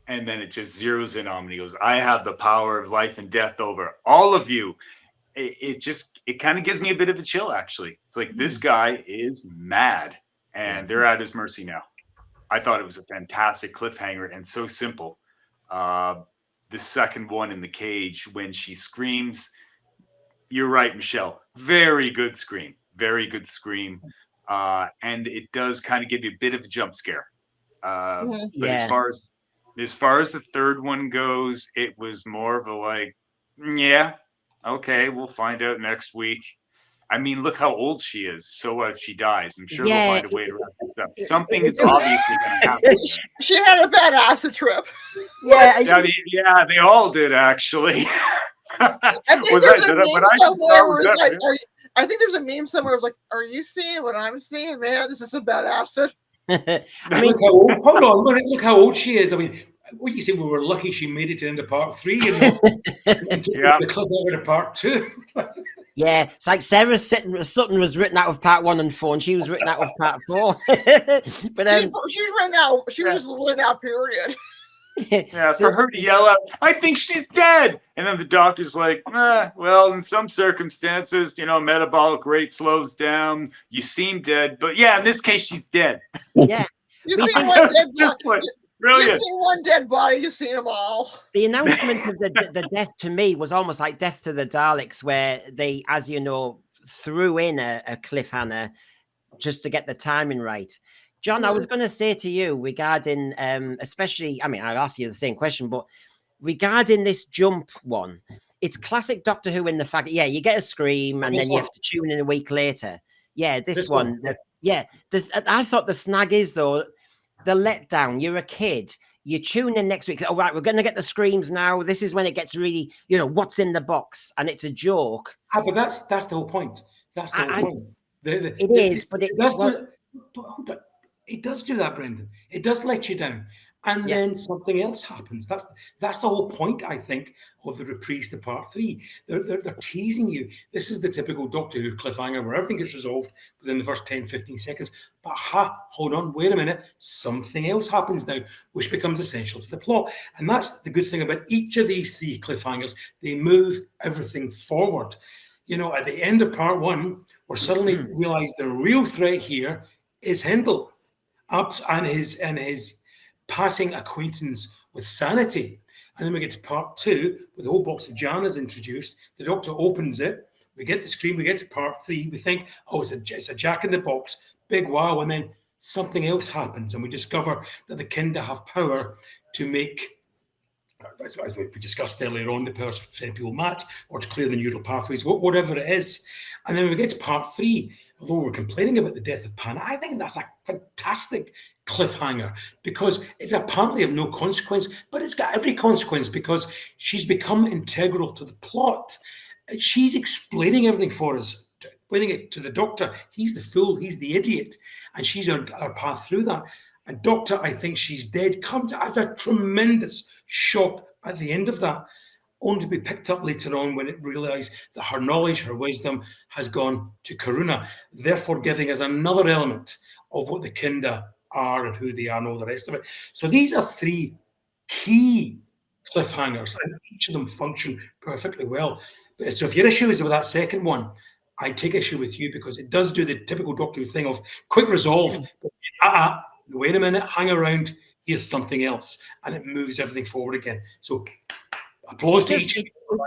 and then it just zeroes in on me. He goes, I have the power of life and death over all of you. It kind of gives me a bit of a chill, actually. It's like, this guy is mad, and they're at his mercy now. I thought it was a fantastic cliffhanger and so simple. The second one in the cage, when she screams, you're right, Michelle. Very good scream. Very good scream. And it does kind of give you a bit of a jump scare. But as far as the third one goes, it was more of a like, yeah, okay, we'll find out next week. I mean, look how old she is. So if she dies, I'm sure we'll find a way to wrap this up. Something is obviously going to happen. She had a bad acid trip. Yeah, they all did, actually. I think there's a meme somewhere. It was like, are you seeing what I'm seeing, man? This is a bad acid. I mean, hold on, look how old she is. I mean, what do you say? We were lucky she made it to the end of part 3, you know? The cliffhanger to part 2. Yeah, it's like Sarah Sutton was written out of part 1 and 4, and she was written out of part 4. But she was written out. She was just written out. Period. Yeah, for her to yell out, I think she's dead. And then the doctor's like, well, in some circumstances, metabolic rate slows down. You seem dead. But yeah, in this case, she's dead. Yeah. You see one dead body. Brilliant. You see one dead body, you see them all. The announcement of the death to me was almost like Death to the Daleks, where they, as you know, threw in a cliffhanger just to get the timing right. John, I was going to say to you regarding, especially, I mean, I'll ask you the same question, but regarding this jump one, it's classic Doctor Who in the fact that, you get a scream and then you have to tune in a week later. Yeah, this one. I thought the snag is, though, the letdown. You're a kid. You tune in next week. All right, we're going to get the screams now. This is when it gets really, what's in the box, and it's a joke. But that's the whole point. That's the whole point. It does do that, Brendan. It does let you down. And then something else happens. That's the whole point, I think, of the reprise to part 3. They're teasing you. This is the typical Doctor Who cliffhanger where everything gets resolved within the first 10, 15 seconds. But hold on, wait a minute. Something else happens now, which becomes essential to the plot. And that's the good thing about each of these 3 cliffhangers. They move everything forward. At the end of part 1, we're suddenly realize the real threat here is Hindle and his passing acquaintance with sanity. And then we get to part 2, where the whole box of Jan is introduced. The Doctor opens it. We get the screen. We get to part 3. We think, it's a Jack in the Box. Big wow. And then something else happens. And we discover that the Kinda have power to make, as we discussed earlier on, the power to send people mad or to clear the neural pathways, whatever it is. And then we get to part 3. Although we're complaining about the death of Pan, I think that's a fantastic cliffhanger because it's apparently of no consequence, but it's got every consequence because she's become integral to the plot. She's explaining everything for us, explaining it to the Doctor. He's the fool, he's the idiot, and she's our path through that. And Doctor, I think she's dead, comes as a tremendous shock at the end of that, only to be picked up later on when it realised that her knowledge, her wisdom has gone to Karuna, therefore giving us another element of what the Kinda are and who they are and all the rest of it. So these are three key cliffhangers, and each of them function perfectly well. So if your issue is with that second one, I take issue with you because it does do the typical Doctor Who thing of quick resolve. Wait a minute, hang around, here's something else, and it moves everything forward again. So applause to each.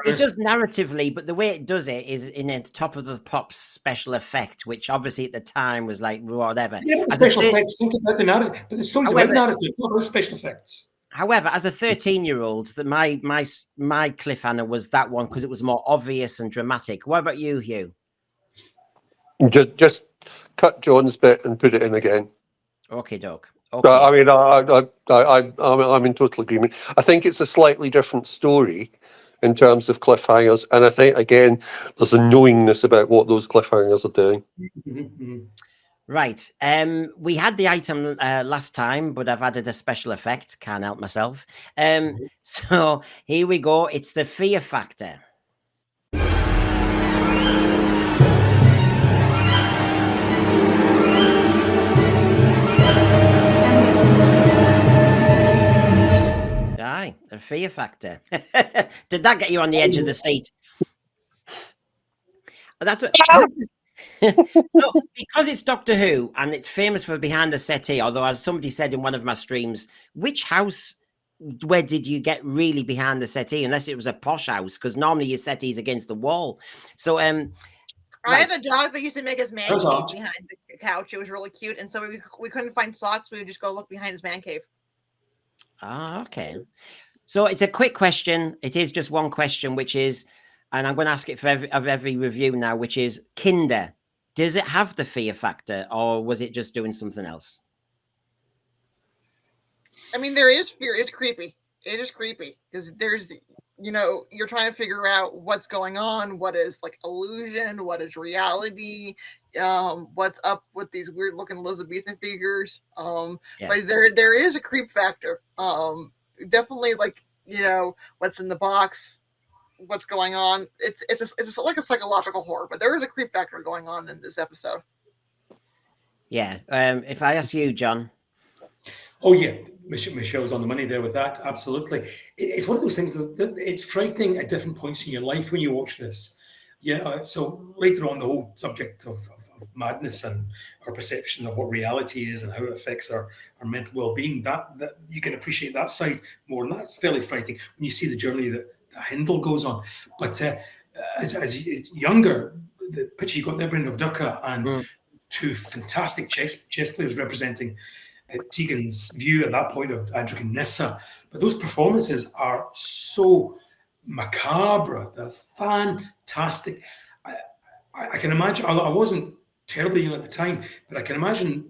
It does narratively, but the way it does it is in a top of the pops special effect, which obviously at the time was like whatever. Yeah, but the special effects, think about the narrative, but the story's about narrative, not about special effects. However, as a 13-year-old, my cliffhanger was that one because it was more obvious and dramatic. What about you, Hugh? Just cut John's bit and put it in again. Okay, Doc. Okay. I mean, I'm in total agreement. I think it's a slightly different story in terms of cliffhangers, and I think again there's a knowingness about what those cliffhangers are doing. Mm-hmm. Right. We had the item last time, but I've added a special effect. Can't help myself. So here we go. It's the fear factor. Aye, a fear factor. Did that get you on the edge of the seat? That's so, because it's Doctor Who and it's famous for behind the settee, although as somebody said in one of my streams, which house where did you get really behind the settee unless it was a posh house, because normally your settee's against the wall. So I had a dog that used to make his man cave behind the couch. It was really cute, and so we couldn't find socks. We would just go look behind his man cave. Ah, okay. So it's a quick question. It is just one question, which is, and I'm going to ask it for every review now, which is Kinder. Does it have the fear factor, or was it just doing something else? I mean, there is fear. It's creepy. It is creepy because there's, you're trying to figure out what's going on, what is like illusion, what is reality, what's up with these weird looking Elizabethan figures. But there is a creep factor. Definitely, like, what's in the box, what's going on. It's like a psychological horror, but there is a creep factor going on in this episode. Yeah. If I ask you, John. Oh yeah, Michelle's on the money there with that. Absolutely, it's one of those things that it's frightening at different points in your life when you watch this. So later on, the whole subject of madness and our perception of what reality is and how it affects our mental well-being, that you can appreciate that side more, and that's fairly frightening when you see the journey that Hindle goes on. But as younger, the picture you got there, Brendan, of Dukkha and two fantastic chess players representing Tegan's view at that point of Adric and Nissa. But those performances are so macabre. They're fantastic. I can imagine, although I wasn't terribly young at the time, but I can imagine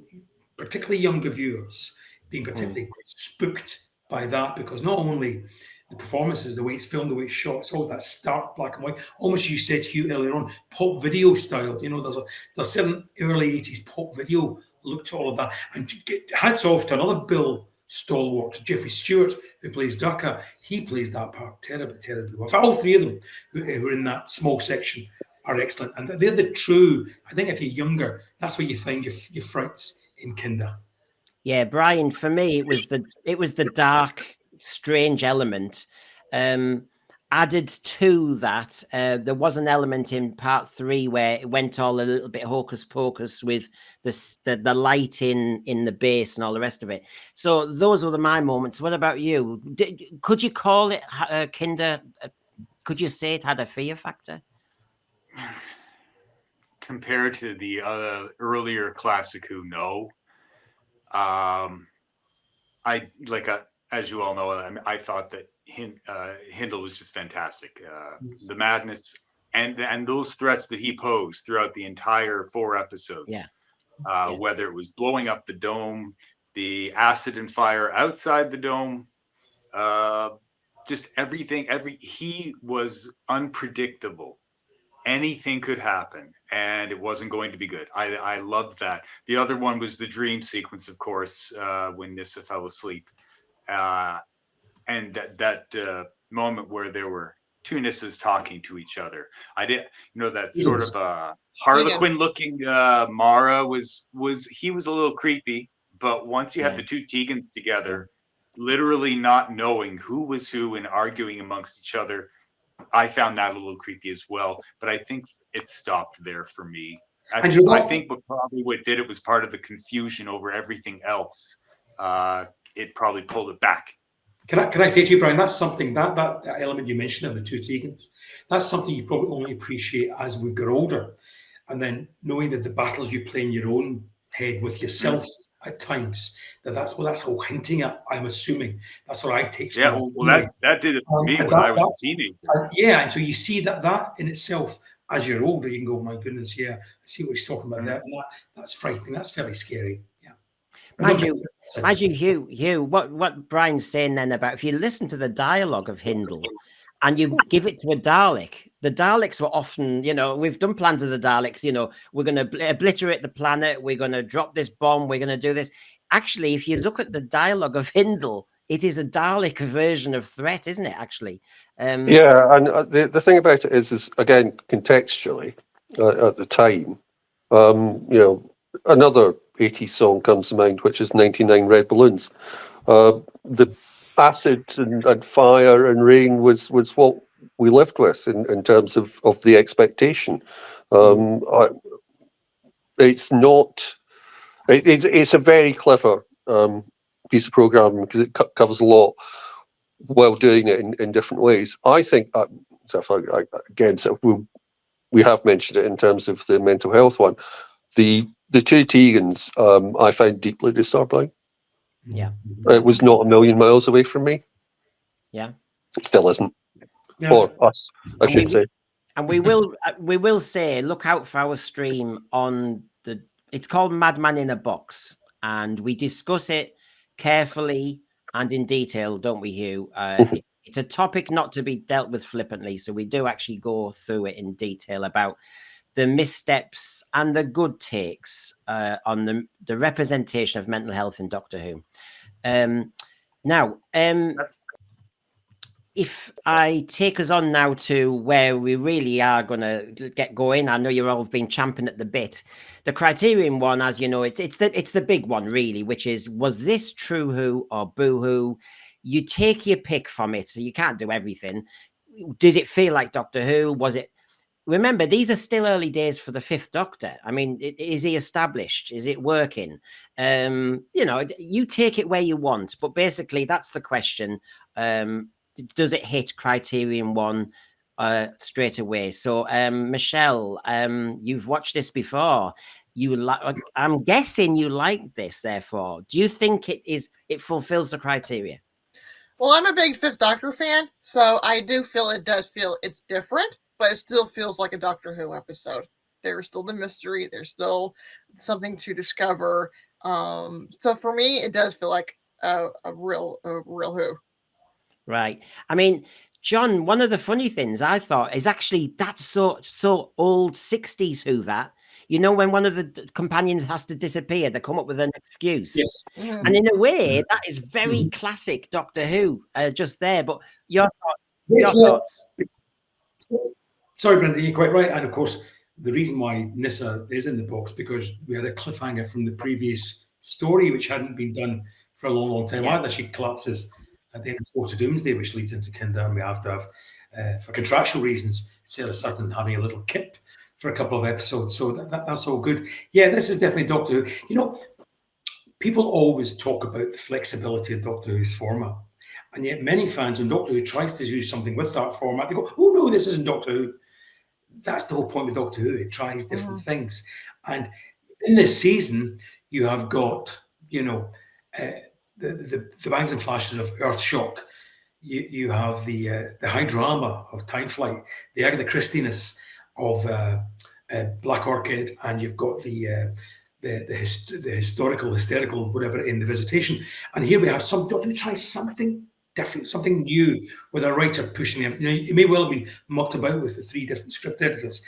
particularly younger viewers being particularly spooked by that, because not only the performances, the way it's filmed, the way it's shot, it's all that stark black and white, almost, you said, Hugh, earlier on, pop video style. There's a certain early 80s pop video look to all of that. And hats off to another Bill stalwart, Jeffrey Stewart, who plays Dukkha. He plays that part terribly, terribly well. All three of them who are in that small section are excellent. And they're the true, I think if you're younger, that's where you find your frights in Kinder. Yeah, Brian, for me, it was the dark, strange element. Added to that, there was an element in part 3 where it went all a little bit hocus pocus with the light in the base and all the rest of it. So those were my moments. What about you? Could you call it Kinder? Could you say it had a fear factor? Compared to the earlier classic Who, no. As you all know, I thought that Hindle was just fantastic. The madness and those threats that he posed throughout the entire 4 episodes, whether it was blowing up the dome, the acid and fire outside the dome, just everything. He was unpredictable. Anything could happen, and it wasn't going to be good. I loved that. The other one was the dream sequence, of course, when Nissa fell asleep. And that moment where there were two Nissas talking to each other. I did, that sort of Harlequin looking Mara was a little creepy, But once you have the two Tegans together, literally not knowing who was who and arguing amongst each other, I found that a little creepy as well. But I think it stopped there for me. I think what did it was part of the confusion over everything else. It probably pulled it back. Can I say to you, Brian, that's something, that element you mentioned of the two Tegans, that's something you probably only appreciate as we get older. And then knowing that the battles you play in your own head with yourself at times, that's how hinting at, I'm assuming. That's what I take from it. Well, that did it for me when I was a teenager. And so you see that in itself, as you're older, you can go, my goodness, I see what he's talking about there. And that's frightening. That's fairly scary. Mind you, Hugh, what Brian's saying then about, if you listen to the dialogue of Hindle and you give it to a Dalek, the Daleks were often, we've done plans of the Daleks, we're going to obliterate the planet, we're going to drop this bomb, we're going to do this. Actually, if you look at the dialogue of Hindle, it is a Dalek version of threat, isn't it, actually? And the thing about it is again, contextually, at the time, another 80s song comes to mind, which is 99 Red Balloons. The acid and fire and rain was what we lived with in terms of the expectation. It's a very clever piece of programming because it covers a lot while doing it in different ways. I think, again, we have mentioned it in terms of the mental health one. The two Tegans, I found deeply disturbing. Yeah, it was not a million miles away from me. Yeah, it still isn't. Yeah. Or us, I should say. And we will say, look out for our stream on it's called Madman in a Box, and we discuss it carefully and in detail, don't we, Hugh? It's a topic not to be dealt with flippantly, so we do actually go through it in detail about the missteps and the good takes on the representation of mental health in Doctor Who. If I take us on now to where we really are going to get going, I know you're all been champing at the bit. The Criterion one, as you know, it's the big one really, which is, was this True Who or Boo Who? You take your pick from it, so you can't do everything. Did it feel like Doctor Who? Was it? Remember, these are still early days for the Fifth Doctor. I mean, is he established? Is it working? You take it where you want, but basically that's the question. Does it hit Criterion 1 straight away? So, Michelle, you've watched this before. I'm guessing you like this, therefore. Do you think it fulfills the criteria? Well, I'm a big Fifth Doctor fan, so I do feel it's different, but it still feels like a Doctor Who episode. There's still the mystery. There's still something to discover. So for me, it does feel like a real Who. Right. I mean, John, one of the funny things I thought is actually that's so old 60s Who that. When one of the companions has to disappear, they come up with an excuse. Yes. And in a way, that is very classic Doctor Who, just there. But your thoughts? Sorry, Brenda, you're quite right. And of course, the reason why Nyssa is in the box, because we had a cliffhanger from the previous story, which hadn't been done for a long, long time either. She collapses at the end of Force of Doomsday, which leads into Kinda, and we have to have, for contractual reasons, Sarah Sutton having a little kip for a couple of episodes. So that's all good. Yeah, this is definitely Doctor Who. People always talk about the flexibility of Doctor Who's format. And yet many fans, when Doctor Who tries to do something with that format, they go, oh no, this isn't Doctor Who. That's the whole point with Doctor Who. It tries different things. And in this season, you have got, the bangs and flashes of Earth Shock. You have the high drama of Time Flight, the Agatha Christie-ness of Black Orchid, and you've got the hysterical, whatever, in The Visitation. And here we have some Doctor Who tries something different, something new, with a writer pushing him. It may well have been mucked about with the 3 different script editors,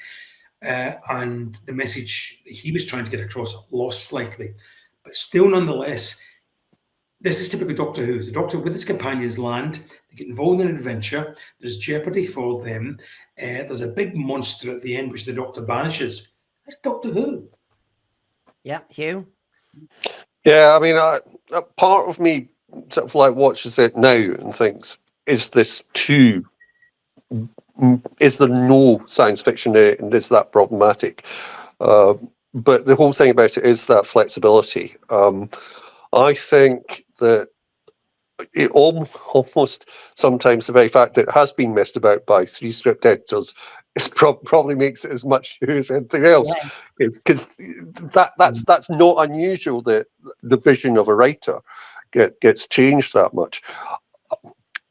and the message he was trying to get across lost slightly. But still, nonetheless, this is typically Doctor Who. The Doctor with his companions land, they get involved in an adventure, there's jeopardy for them, there's a big monster at the end which the Doctor banishes. That's Doctor Who. Yeah, Hugh? Yeah, I mean, a part of me sort of like watches it now and thinks, is this too? Is there no science fiction in it, and is that problematic? But the whole thing about it is that flexibility. I think that it almost sometimes the very fact that it has been messed about by 3 script editors is probably makes it as much as anything else, because that's not unusual that the vision of a writer gets changed that much.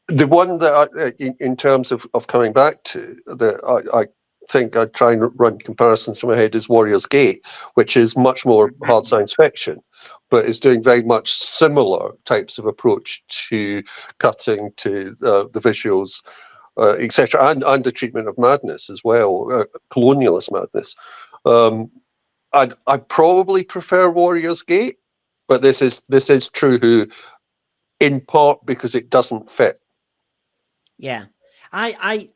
The one that in terms of coming back to, that I think I'd try and run comparisons from my head, is Warrior's Gate, which is much more hard science fiction, but is doing very much similar types of approach to cutting, to the visuals, etc., and the treatment of madness as well, colonialist madness. I probably prefer Warrior's Gate, but this is True Who, in part because it doesn't fit. Yeah, I,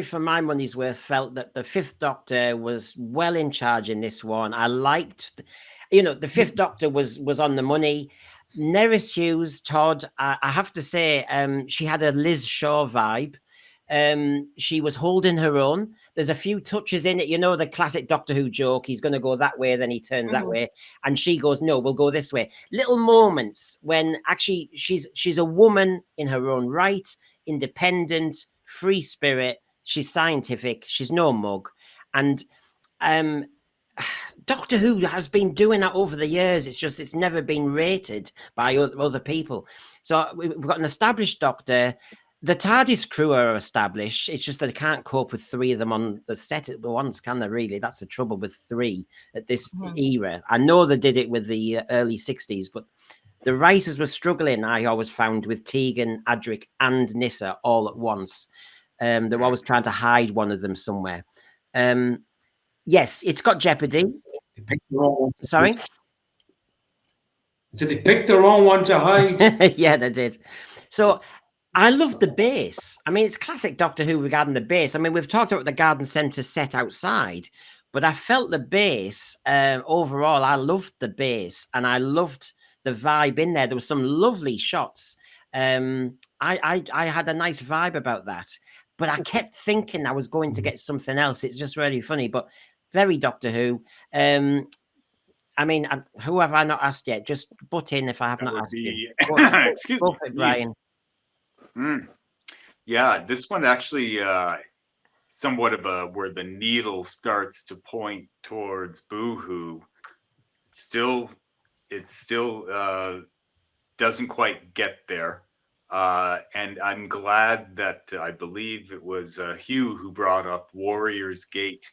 for my money's worth, felt that the Fifth Doctor was well in charge in this one. I liked, the Fifth Doctor was on the money. Nerys Hughes, Todd, I have to say, she had a Liz Shaw vibe. She was holding her own. There's a few touches in it, the classic Doctor Who joke. He's going to go that way, then he turns that way, and she goes, "No, we'll go this way." Little moments when actually she's a woman in her own right, independent, free spirit. She's scientific. She's no mug, and Doctor Who has been doing that over the years. It's just it's never been rated by other people. So we've got an established Doctor. The TARDIS crew are established. It's just that they can't cope with 3 of them on the set at once, can they, really? That's the trouble with 3 at this era. I know they did it with the early 60s, but the writers were struggling, I always found, with Tegan, Adric, and Nyssa all at once. They were always trying to hide one of them somewhere. Yes, it's got Jeopardy. Sorry? So they picked the wrong one to hide. Yeah, they did. So I love the base. I mean, it's classic Doctor Who regarding the base. I mean, we've talked about the garden centre set outside, but I felt the base overall. I loved the base, and I loved the vibe in there. There were some lovely shots. I had a nice vibe about that, but I kept thinking I was going to get something else. It's just really funny, but very Doctor Who. I mean, who have I not asked yet? Just butt in if I have not asked you. Go for it, Brian. Yeah, this one actually somewhat of where the needle starts to point towards Boohoo. It still doesn't quite get there, and I'm glad that I believe it was Hugh who brought up Warrior's Gate.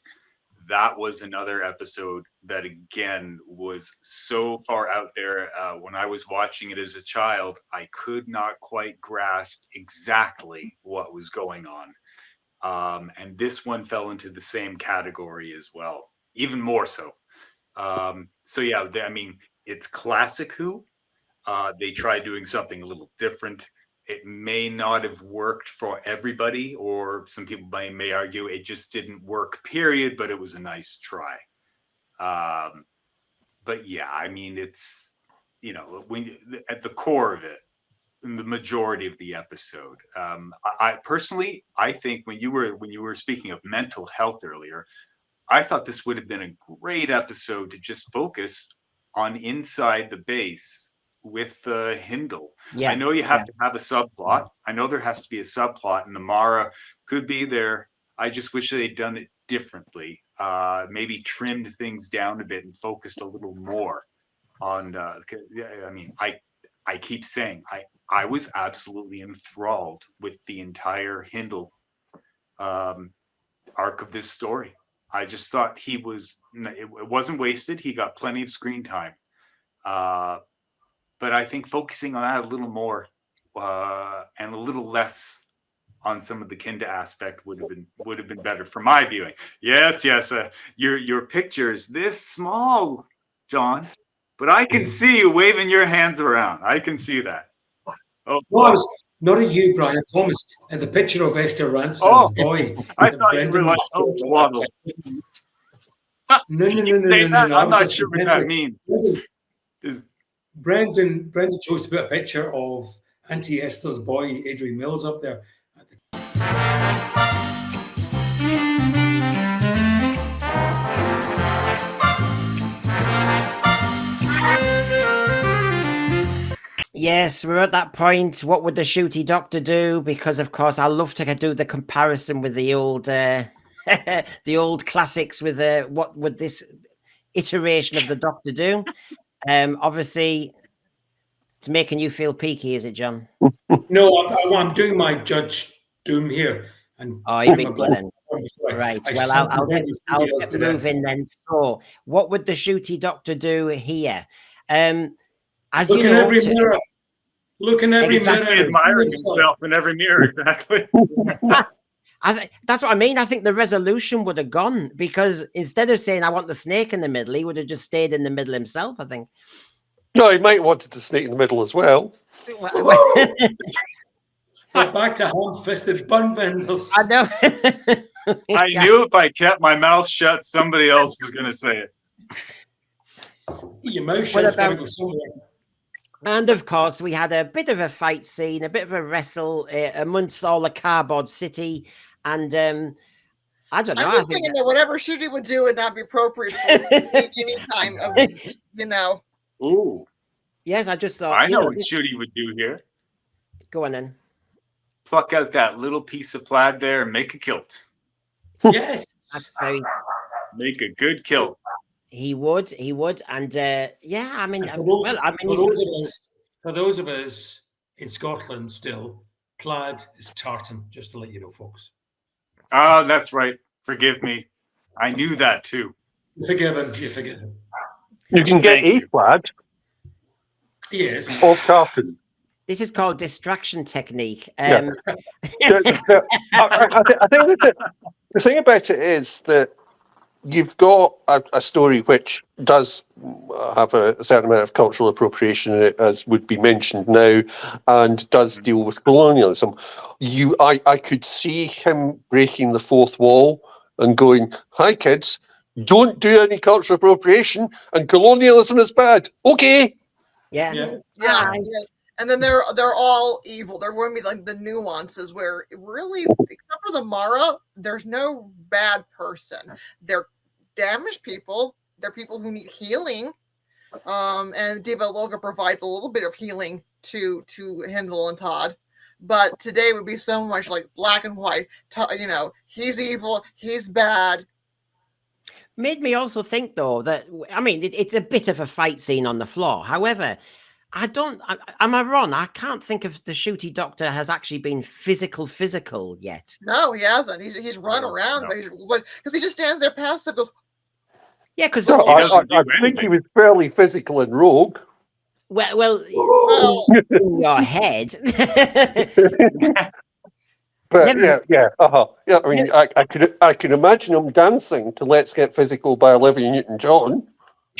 That was another episode that, again, was so far out there. When I was watching it as a child, I could not quite grasp exactly what was going on. And this one fell into the same category as well, even more so. So, yeah, I mean, it's classic Who. They tried doing something a little different. It may not have worked for everybody, or some people may argue it just didn't work, period, but it was a nice try. But yeah, I mean, it's, when at the core of it, in the majority of the episode, I personally, I think when you were speaking of mental health earlier, I thought this would have been a great episode to just focus on inside the base with Hindle. Yeah. I know you have to have a subplot. I know there has to be a subplot, and the Mara could be there. I just wish they'd done it differently. Maybe trimmed things down a bit and focused a little more on. I mean, I keep saying I was absolutely enthralled with the entire Hindle arc of this story. I just thought it wasn't wasted. He got plenty of screen time. But I think focusing on that a little more and a little less on some of the Kinda aspect would have been better for my viewing. Yes. Your picture is this small, John, but I can see you waving your hands around. I can see that. Oh, no, I was not at you, Brian. Thomas, and the picture of Esther Ransom's boy. I thought you were like, Waddle. No. I'm not sure what that means. Brendan chose to put a picture of Auntie Esther's boy, Adrian Mills, up there. Yes, we're at that point. What would the shooty doctor do? Because of course, I love to do the comparison with the old, the old classics. With what would this iteration of the Doctor do? Obviously, it's making you feel peaky, is it, John? No, I'm doing my Judge Doom here, and you big villain. Right. Well, I'll get moving then. So, what would the shooty doctor do here? As look you in know, every mirror. Look in every mirror. Admiring himself in every mirror, exactly. That's what I mean. I think the resolution would have gone, because instead of saying I want the snake in the middle, he would have just stayed in the middle himself, I think. No, he might have wanted to snake in the middle as well. Back to ham-fisted bun vendors. I know. I knew if I kept my mouth shut, somebody else was going to say it. Your mouth shut's got to go somewhere. And of course, we had a bit of a fight scene, a bit of a wrestle amongst all the cardboard city. And I don't know. I'm just thinking that whatever Shooty would do would not be appropriate for any time of, Ooh. Yes, I just thought. I know what Shooty would do here. Go on then. Pluck out that little piece of plaid there and make a kilt. Yes. Make a good kilt. He would, and yeah, I mean, for those of us in Scotland still, plaid is tartan. Just to let you know, folks. Oh, that's right. Forgive me. I knew that too. You're forgiven. You're forgiven. You can get a plaid. Yes. Or tartan. This is called distraction technique. I think the thing about it is that you've got a story which does have a certain amount of cultural appropriation in it, as would be mentioned now, and does deal with colonialism. I could see him breaking the fourth wall and going, "Hi, kids, don't do any cultural appropriation, and colonialism is bad." Okay. Yeah. And then they're all evil. There won't be like the nuances where really, except for the Mara, there's no bad person. They're damaged people. They're people who need healing. And Diva Loka provides a little bit of healing to Hindle and Todd. But today would be so much like black and white. He's evil. He's bad. Made me also think, though, that, I mean, it's a bit of a fight scene on the floor. However, am I wrong? I can't think of the shooty doctor has actually been physical yet. No, he hasn't. He's run around, but because he just stands there passive, goes. Yeah, because I think he was fairly physical in Rogue. Well, in your head. But yeah. I mean, I could imagine him dancing to "Let's Get Physical" by Olivia Newton-John.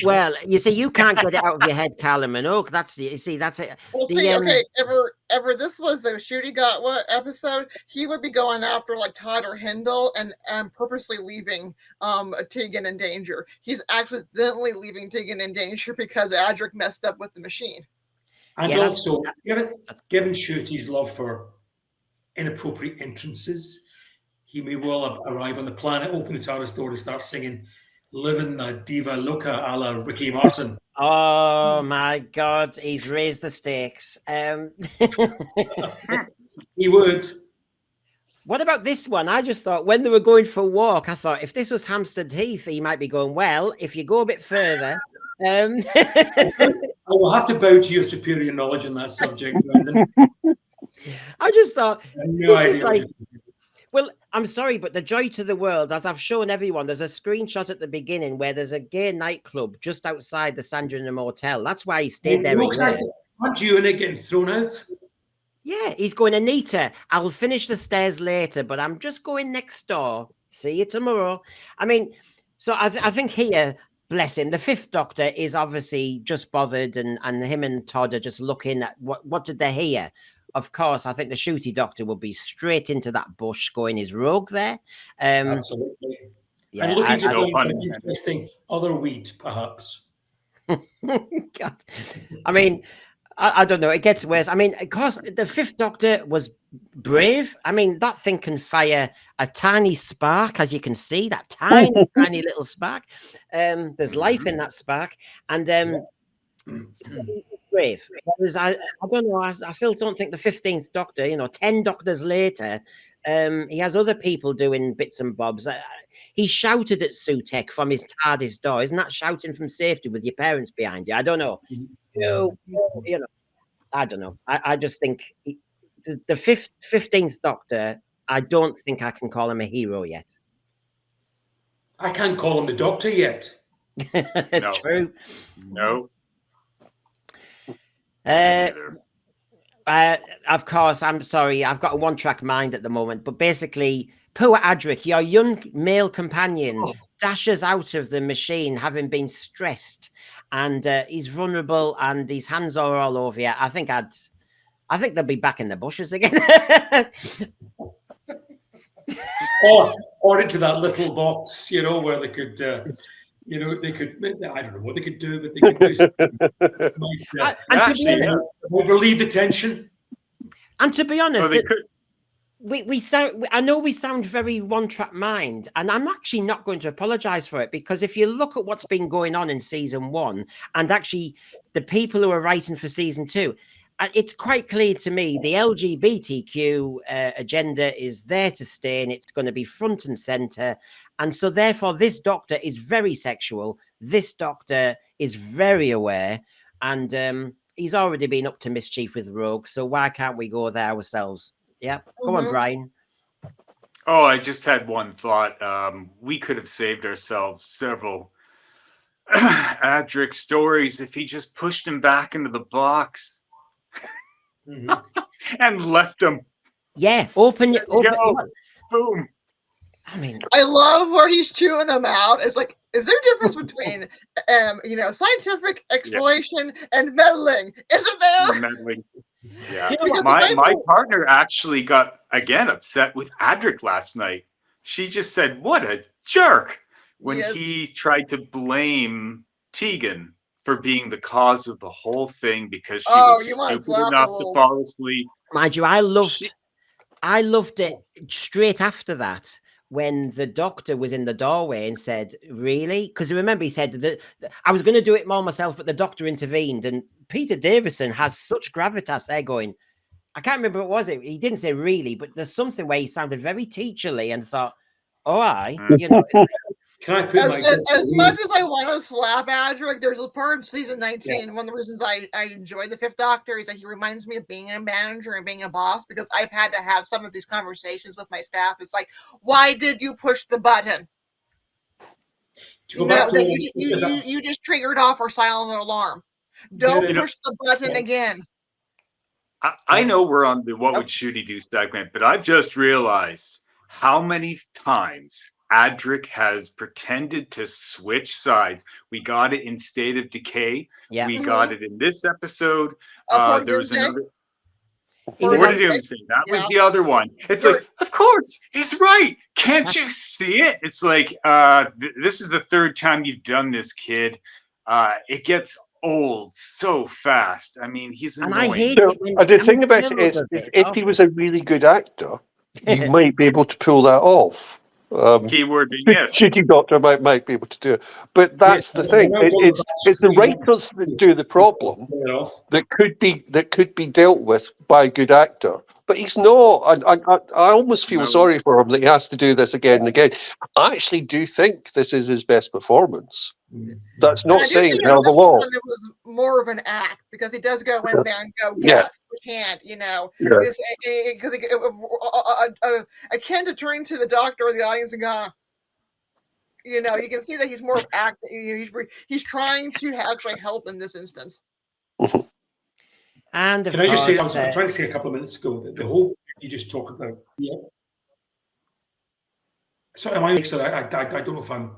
Well, you see, you can't get it out of your head, Callum Minogue. That's it. Well, ever this was the Shooty got what episode? He would be going after like Todd or Hindle and purposely leaving Tegan in danger. He's accidentally leaving Tegan in danger because Adric messed up with the machine. And also, given Shooty's love for inappropriate entrances, he may well arrive on the planet, open the TARDIS door, and start singing "Living the Diva Loca" a la Ricky Martin. Oh my God, he's raised the stakes. He would. What about this one? I just thought when they were going for a walk, I thought if this was Hampstead Heath, he might be going, well, if you go a bit further. I will have to bow to your superior knowledge on that subject, Brendan. I just thought, no idea. Well, I'm sorry, but the joy to the world, as I've shown everyone, there's a screenshot at the beginning where there's a gay nightclub just outside the Sandringham Motel. That's why he stayed there. Aren't you in it getting thrown out? Yeah, he's going, Anita, I'll finish the stairs later, but I'm just going next door. See you tomorrow. I mean, so I think here, bless him, the Fifth Doctor is obviously just bothered, and him and Todd are just looking at what did they hear? Of course, I think the shooty doctor will be straight into that bush going his rogue there. Absolutely. Yeah, and looking to find some interesting other weed, perhaps. God. I mean, I don't know. It gets worse. I mean, of course, the Fifth Doctor was brave. I mean, that thing can fire a tiny spark, as you can see, that tiny, tiny little spark. There's life in that spark. And brave. Whereas I don't know. I still don't think the 15th Doctor, 10 Doctors later, he has other people doing bits and bobs. He shouted at Sutekh from his TARDIS door. Isn't that shouting from safety with your parents behind you? I don't know. I don't know. I just think the 15th Doctor, I don't think I can call him a hero yet. I can't call him the Doctor yet. No. True. No. Of course, I'm sorry. I've got a one-track mind at the moment, but basically, poor Adric, your young male companion, dashes out of the machine having been stressed, and he's vulnerable, and his hands are all over you. I think they'll be back in the bushes again. or into that little box, where they could. They could. I don't know what they could do, but they could do something. Might relieve the tension. And to be honest, they could. We sound. I know we sound very one-track mind, and I'm actually not going to apologise for it, because if you look at what's been going on in season 1, and actually the people who are writing for season 2, it's quite clear to me the LGBTQ agenda is there to stay, and it's going to be front and centre. And so therefore this Doctor is very sexual. This Doctor is very aware, and he's already been up to mischief with Rogue. So why can't we go there ourselves? Yeah, go on, Brian. Oh, I just had one thought. We could have saved ourselves several Adric stories if he just pushed him back into the box. And left him. Yeah, open. Boom. I mean, I love where he's chewing them out. It's like, is there a difference between, scientific exploration and meddling? Isn't there? Meddling. Yeah. My partner actually got again upset with Adric last night. She just said, "What a jerk!" when he tried to blame Tegan for being the cause of the whole thing because she was stupid enough to fall asleep. Mind you, I loved it straight after that when the Doctor was in the doorway and said, "Really?" Because remember, he said that I was going to do it more myself, but the Doctor intervened. And Peter Davison has such gravitas there going, I can't remember what was it. He didn't say really, but there's something where he sounded very teacherly and thought, "Oh, Can I put as much as I want to slap Adric, there's a part in season 19. One of the reasons I enjoy the Fifth Doctor is that he reminds me of being a manager and being a boss, because I've had to have some of these conversations with my staff. It's like, why did you push the button? You just triggered off our silent alarm. Don't push the button again. I know we're on the What Would Ncuti Do segment, but I've just realized how many times Adric has pretended to switch sides. We got it in State of Decay. Yeah. We got it in this episode. There was another. That was the other one. It's like, of course, he's right. Can't you see it? It's like, this is the third time you've done this, kid. It gets old so fast. I mean, he's annoying. And I hate the thing about it is, if he was a really good actor, you might be able to pull that off. Keyword being yes. Shitty Doctor might be able to do it, but that's the thing. It's the writers that do the problem that could be dealt with by a good actor. But he's not. I almost feel sorry for him that he has to do this again and again. I actually do think this is his best performance. That's not saying hell of a lot. It was more of an act, because he does go in there and go, yes, we can't, because akin to turning to the Doctor or the audience and go, you can see that he's more of act. He's trying to actually help in this instance. And can I just say, I was trying to say a couple of minutes ago that the whole you just talk about. Yeah. So am I? So I don't know if I'm.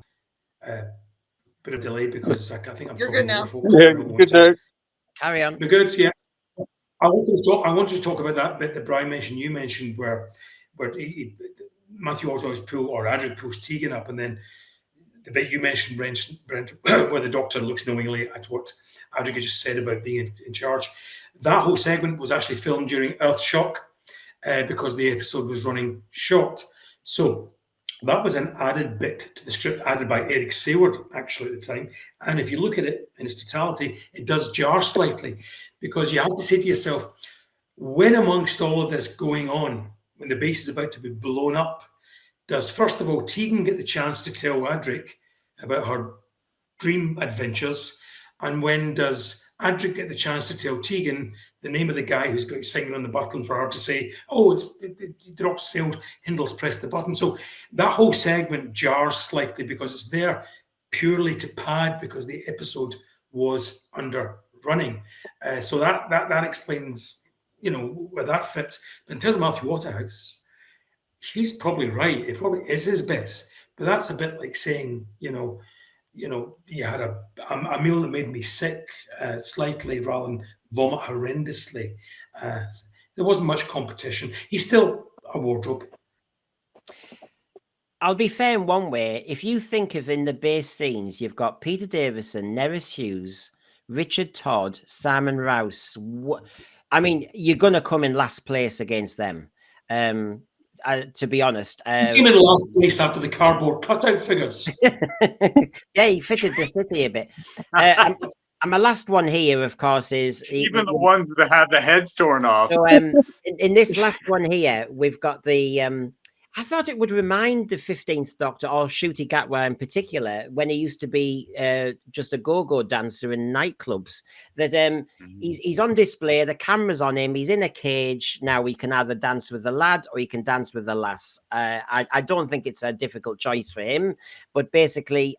Bit of delay because I think I'm. You're good now. Yeah, good now. Carry on. We're good. Yeah. I wanted to talk about that bit that Brian mentioned. You mentioned where Matthew Waterhouse or Adric pulls Tegan up, and then the bit you mentioned, Brent, where the Doctor looks knowingly at what Adrica just said about being in charge. That whole segment was actually filmed during Earthshock because the episode was running short. So that was an added bit to the script added by Eric Sayward, actually, at the time. And if you look at it in its totality, it does jar slightly, because you have to say to yourself, when amongst all of this going on, when the base is about to be blown up, does, first of all, Tegan get the chance to tell Adric about her dream adventures? And when does Adric get the chance to tell Tegan the name of the guy who's got his finger on the button for her to say, oh, the drops failed, Hindle's pressed the button? So that whole segment jars slightly because it's there purely to pad because the episode was under running. So that explains, where that fits. But in terms of Matthew Waterhouse, he's probably right. It probably is his best. But that's a bit like saying, you had a meal that made me sick slightly rather than vomit horrendously. There wasn't much competition. He's still a wardrobe. I'll be fair in one way. If you think of in the base scenes, you've got Peter Davison, Nerys Hughes, Richard Todd, Simon Rouse. I mean, you're going to come in last place against them. To be honest, he came in last place after the cardboard cutout figures. Yeah, he fitted the city a bit. And my last one here, of course, is even the ones that have the heads torn off. So, in this last one here, we've got the. I thought it would remind the 15th Doctor, or Ncuti Gatwa in particular, when he used to be just a go-go dancer in nightclubs, that he's on display, the camera's on him, he's in a cage. Now he can either dance with the lad or he can dance with the lass. I don't think it's a difficult choice for him, but basically,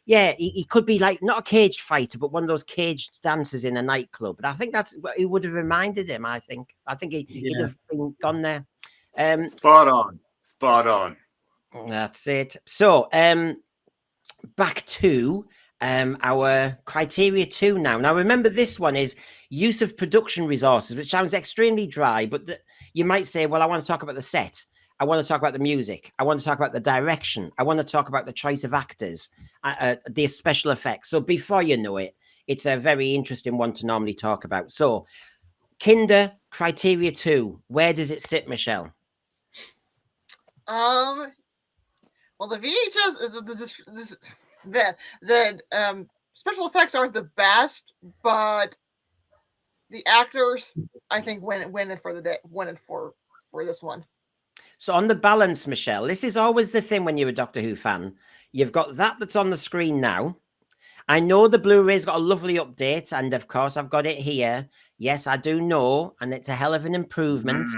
he could be like, not a caged fighter, but one of those caged dancers in a nightclub. But I think that's what it would have reminded him, I think he'd have been gone there. Spot on. That's it. So, back to our criteria 2 now. Now, remember, this one is use of production resources, which sounds extremely dry, but you might say, well, I want to talk about the set. I want to talk about the music. I want to talk about the direction. I want to talk about the choice of actors, the special effects. So before you know it, it's a very interesting one to normally talk about. So, Kinder, criteria 2, where does it sit, Michelle? Well, the VHS the special effects aren't the best, but the actors, I think, win it for this one. So on the balance, Michelle, this is always the thing when you're a Doctor Who fan. You've got that's on the screen now. I know the Blu-ray's got a lovely update, and of course I've got it here. Yes, I do know, and it's a hell of an improvement.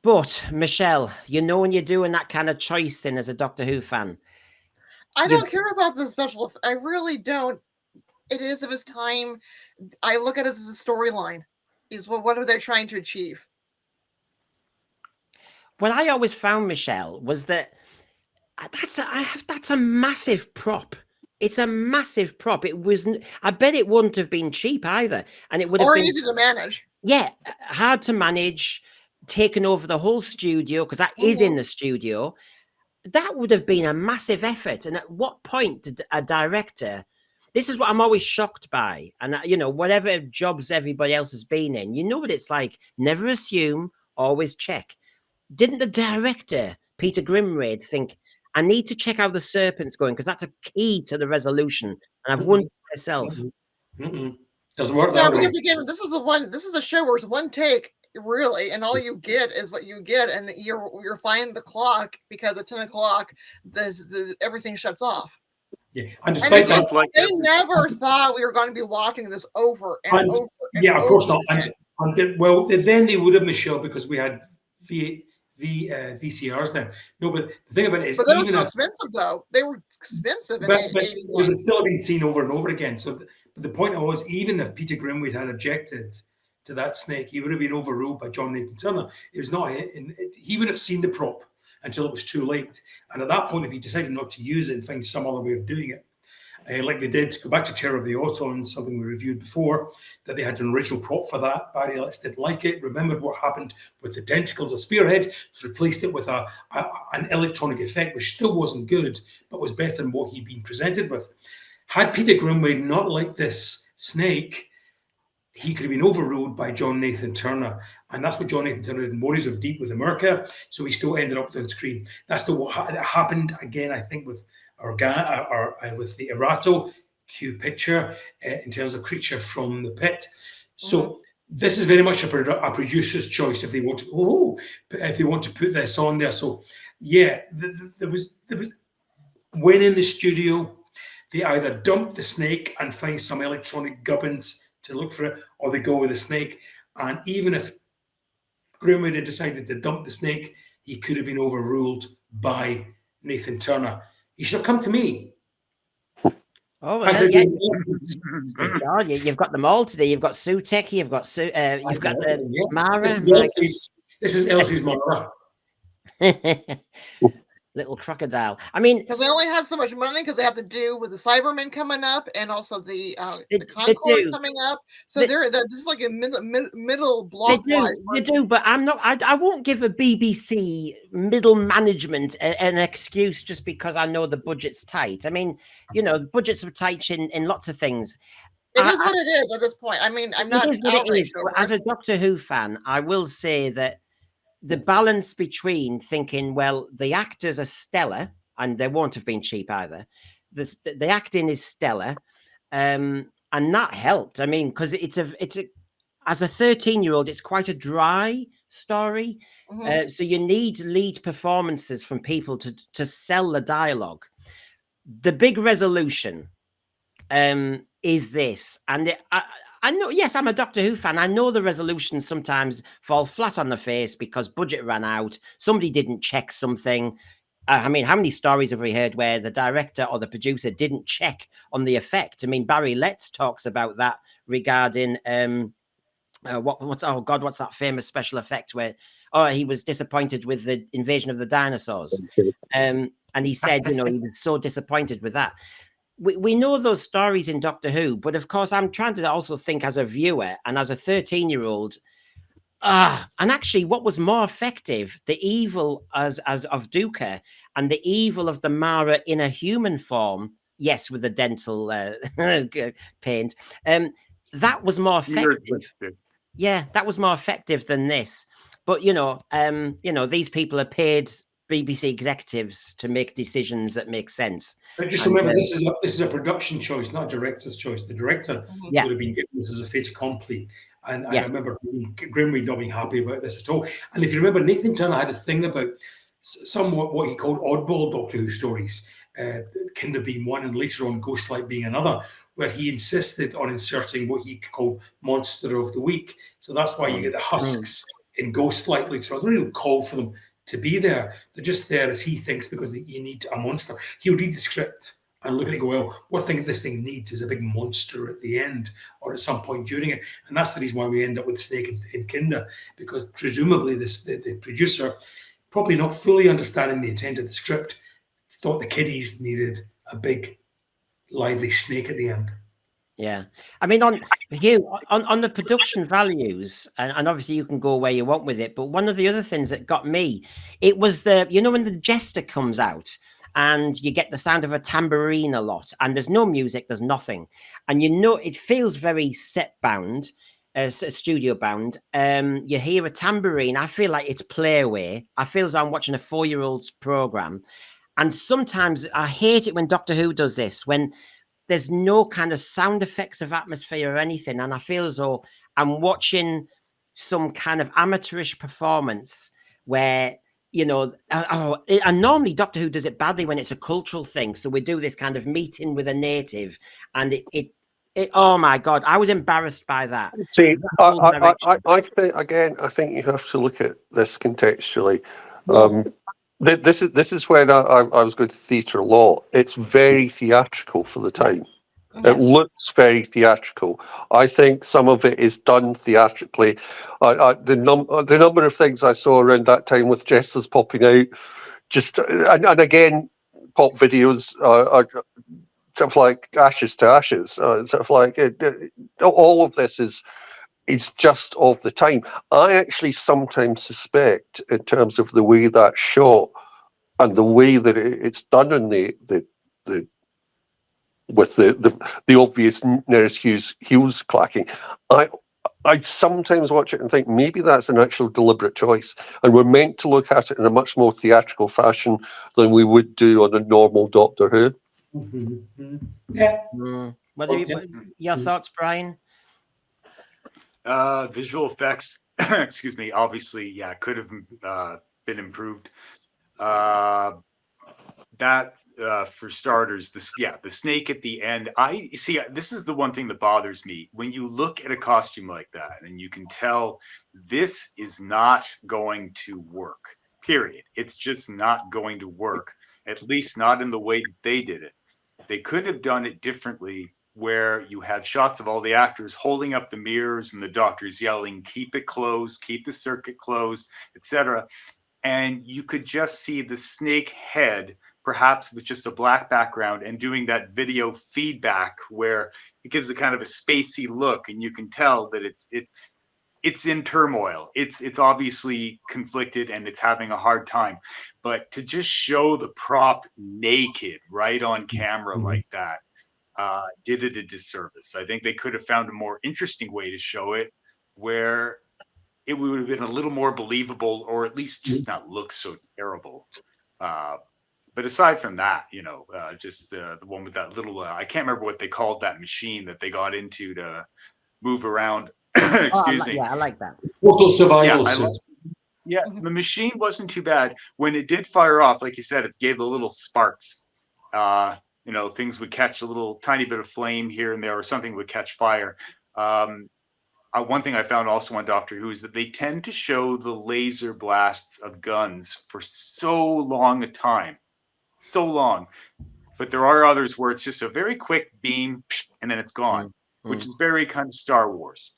But, Michelle, when you're doing that kind of choice thing as a Doctor Who fan. I don't care about the special. I really don't. It is of its time. I look at it as a storyline. What are they trying to achieve? What I always found, Michelle, was that that's a massive prop. It's a massive prop. It wasn't. I bet it wouldn't have been cheap either, and it would have been easy to manage. Yeah, hard to manage. Taken over the whole studio, because that is in the studio. That would have been a massive effort. And at what point did a director? This is what I'm always shocked by. And whatever jobs everybody else has been in, what it's like. Never assume, always check. Didn't the director, Peter Grimraid, think, I need to check how the serpent's going, because that's a key to the resolution? And I've wondered myself. Doesn't work that way. Because again, this is a show where it's one take, really, and all you get is what you get, and you're finding the clock because at 10 o'clock everything shuts off. Yeah, and despite that, they never thought we were going to be watching this over and over. Of course not. Well, then they would have, Michelle, because we had VCRs then. No, but the thing about it is, but they were so expensive, though. They were expensive in 81. They'd still been seen over and over again. So the point was, even if Peter Grimwood had objected to that snake, he would have been overruled by John Nathan Turner. It was not. He would have seen the prop until it was too late. And at that point, if he decided not to use it and find some other way of doing it, like they did. To go back to Terror of the Autons, something we reviewed before, that they had an original prop for that. Barry Ellis didn't like it, remembered what happened with the tentacles of Spearhead, so replaced it with an electronic effect, which still wasn't good, but was better than what he'd been presented with. Had Peter Grimwade not liked this snake, he could have been overruled by John Nathan Turner. And that's what John Nathan Turner did in Warriors of Deep with America. So he still ended up on screen. That's what happened again, I think, with with the Erato Q picture in terms of Creature from the Pit. So this is very much a producer's choice if they want to put this on there. So yeah, there was when in the studio, they either dump the snake and find some electronic gubbins to look for it, or they go with the snake. And even if Grimwade had decided to dump the snake, he could have been overruled by Nathan Turner. He should have come to me. Oh, well, yeah. God, you've got them all today. You've got Sutekh, you've got Mara. This is Elsie's Mara. Little crocodile. I mean, because they only have so much money because they have to do with the Cybermen coming up and also the Concord coming up. So this is like a middle block. They do, but I'm not. I won't give a BBC middle management an excuse just because I know the budget's tight. I mean, budgets are tight in lots of things. It is what it is at this point. I mean, I'm not. It is what it is. As a Doctor Who fan, I will say that the balance between thinking, well, the actors are stellar, and they won't have been cheap either. The acting is stellar, and that helped. I mean, because it's a as a 13-year-old, it's quite a dry story. So you need lead performances from people to sell the dialogue. The big resolution is this, and I know, yes, I'm a Doctor Who fan. I know the resolutions sometimes fall flat on the face because budget ran out. Somebody didn't check something. I mean, how many stories have we heard where the director or the producer didn't check on the effect? I mean, Barry Letts talks about that regarding what's that famous special effect where he was disappointed with the invasion of the dinosaurs, and he said, he was so disappointed with that. We know those stories in Doctor Who, but of course, I'm trying to also think as a viewer and as a 13-year-old. And actually, what was more effective, the evil as of Duca and the evil of the Mara in a human form, yes, with the dental paint, that was more effective. Yeah, that was more effective than this. But these people are paid BBC executives to make decisions that make sense. But just remember, this is a production choice, not a director's choice. The director would have been given this as a fait accompli. And I remember Grimwade not being happy about this at all. And if you remember, Nathan Turner had a thing about somewhat what he called oddball Doctor Who stories, Kinder being one and later on Ghostlight being another, where he insisted on inserting what he called Monster of the Week. So that's why you get the husks in Ghostlight later on. There's no real call for them to be there. They're just there as he thinks because you need a monster. He'll read the script and look at it and go, well, what thing this thing needs is a big monster at the end or at some point during it. And that's the reason why we end up with the snake in Kinder, because presumably the producer, probably not fully understanding the intent of the script, thought the kiddies needed a big, lively snake at the end. Yeah, I mean, on the production values, and obviously you can go where you want with it, but one of the other things that got me, it was when the Jester comes out and you get the sound of a tambourine a lot, and there's no music, there's nothing, and it feels very set bound, studio bound. You hear a tambourine, I feel like it's play away. I feel as though I'm watching a 4-year-old's program, and sometimes I hate it when Doctor Who does this, when there's no kind of sound effects of atmosphere or anything. And I feel as though I'm watching some kind of amateurish performance where, and normally Doctor Who does it badly when it's a cultural thing. So we do this kind of meeting with a native and it oh my God, I was embarrassed by that. See, I think you have to look at this contextually. This is when I was going to theatre a lot. It's very theatrical for the time. It looks very theatrical. I think some of it is done theatrically. The number of things I saw around that time with jesters popping out, and again, pop videos sort of like ashes to ashes. Sort of like all of this is just of the time. I actually sometimes suspect, in terms of the way that's shot and the way that it's done in the with the obvious Nerys Hughes clacking, I sometimes watch it and think maybe that's an actual deliberate choice, and we're meant to look at it in a much more theatrical fashion than we would do on a normal Doctor Who. Yeah. What your thoughts, Brian? Visual effects, excuse me, obviously, yeah, could have been improved. That for starters, the snake at the end. I see. This is the one thing that bothers me when you look at a costume like that, and you can tell this is not going to work. Period. It's just not going to work. At least not in the way they did it. They could have done it differently, where you have shots of all the actors holding up the mirrors and the doctors yelling, "Keep it closed, keep the circuit closed," etc. And you could just see the snake head, perhaps with just a black background, and doing that video feedback where it gives a kind of a spacey look, and you can tell that it's in turmoil. It's obviously conflicted and it's having a hard time. But to just show the prop naked right on camera like that did it a disservice. I think they could have found a more interesting way to show it, where it would have been a little more believable, or at least just not look so terrible. But aside from that, just the one with that little, I can't remember what they called that machine that they got into to move around. Excuse me. Yeah, I like that. Total survival suit. Yeah, the machine wasn't too bad. When it did fire off, like you said, it gave the little sparks. Things would catch a little tiny bit of flame here and there, or something would catch fire. One thing I found also on Doctor Who is that they tend to show the laser blasts of guns for so long a time. So long. But there are others where it's just a very quick beam and then it's gone, which is very kind of Star Wars.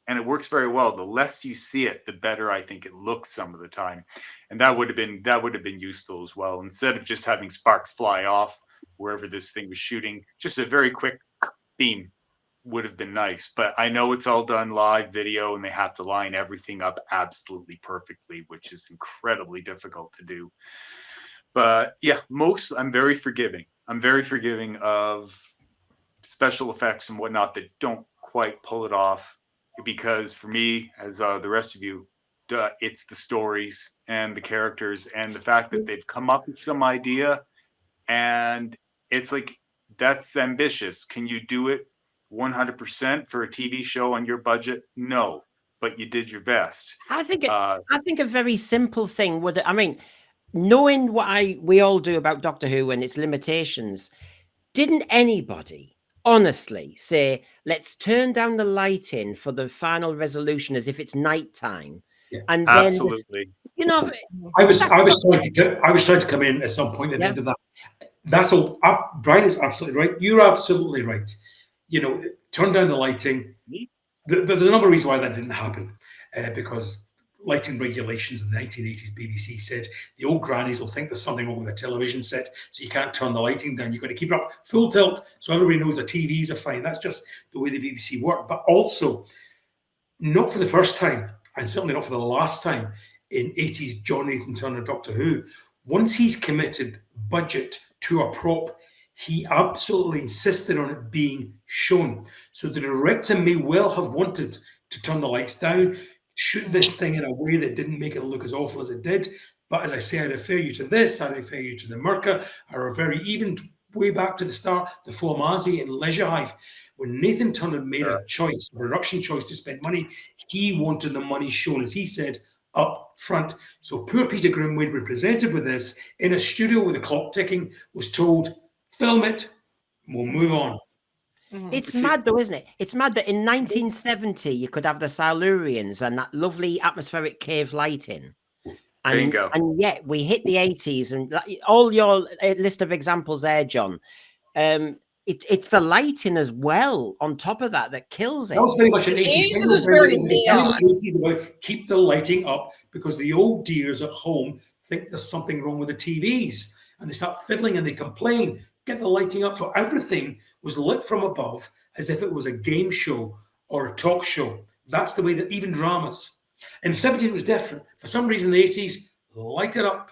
And it works very well. The less you see it, the better I think it looks some of the time. And that would have been useful as well. Instead of just having sparks fly off wherever this thing was shooting, just a very quick beam would have been nice. But I know it's all done live video and they have to line everything up absolutely perfectly, which is incredibly difficult to do. But yeah, I'm very forgiving. I'm very forgiving of special effects and whatnot that don't quite pull it off, because for me, as the rest of you, it's the stories and the characters and the fact that they've come up with some idea, and it's like, that's ambitious. Can you do it 100% for a TV show on your budget? No, but you did your best. I think a very simple thing would, knowing what we all do about Doctor Who and its limitations, didn't anybody honestly say, let's turn down the lighting for the final resolution as if it's nighttime? Yeah. And then absolutely. I was trying to come in at some point at the end of that. That's all. Brian is absolutely right. You're absolutely right. Turn down the lighting. There's a number of reasons why that didn't happen, because lighting regulations in the 1980s, BBC said the old grannies will think there's something wrong with a television set, so you can't turn the lighting down. You've got to keep it up full tilt so everybody knows the TVs are fine. That's just the way the BBC work. But also, not for the first time, and certainly not for the last time in 80s John Nathan Turner Doctor Who, once he's committed budget to a prop, he absolutely insisted on it being shown. So the director may well have wanted to turn the lights down, shoot this thing in a way that didn't make it look as awful as it did. But as I say, I refer you to this, I refer you to the Merca, I refer you even way back to the start, the Formazi and Leisure Hive. When Nathan Turner made a choice, a production choice to spend money, he wanted the money shown, as he said, up front. So poor Peter Grimwade, when presented with this in a studio with a clock ticking, was told, film it, we'll move on. It's mad though, isn't it? It's mad that in 1970 you could have the Silurians and that lovely atmospheric cave lighting. And, there you go. And yet we hit the 80s, and all your list of examples there, John. It's the lighting as well on top of that kills it. That was very much an 80s thing. Is very neon. Keep the lighting up, because the old dears at home think there's something wrong with the TVs, and they start fiddling and they complain. get the lighting up so everything was lit from above as if it was a game show or a talk show. That's the way that even dramas. In the 70s, it was different. For some reason, in the 80s, light it up.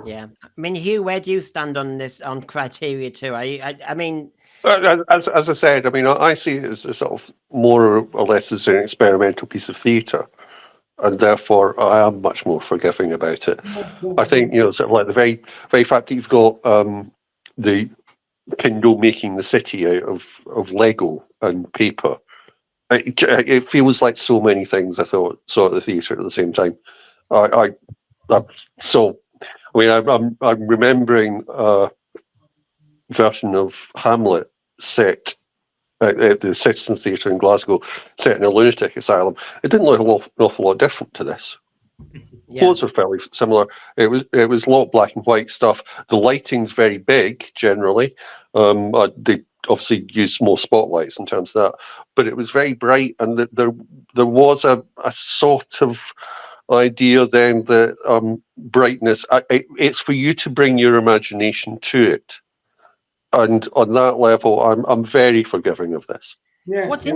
Yeah. I mean, Hugh, where do you stand on this, on Criteria too? I mean... As I said, I mean, I see it as a sort of more or less as an experimental piece of theatre, and therefore I am much more forgiving about it. I think, sort of like the very fact that you've got the Kindle making the city out of Lego and paper. It feels like so many things I saw at the theatre at the same time. I'm remembering a version of Hamlet set at the Citizens Theatre in Glasgow, set in a lunatic asylum. It didn't look an awful lot different to this. Clothes are fairly similar. It was a lot of black and white stuff. The lighting's very big generally. They obviously used more spotlights in terms of that, but it was very bright, and there was a sort of idea then that brightness. It's for you to bring your imagination to it. And on that level, I'm very forgiving of this. Yeah. What's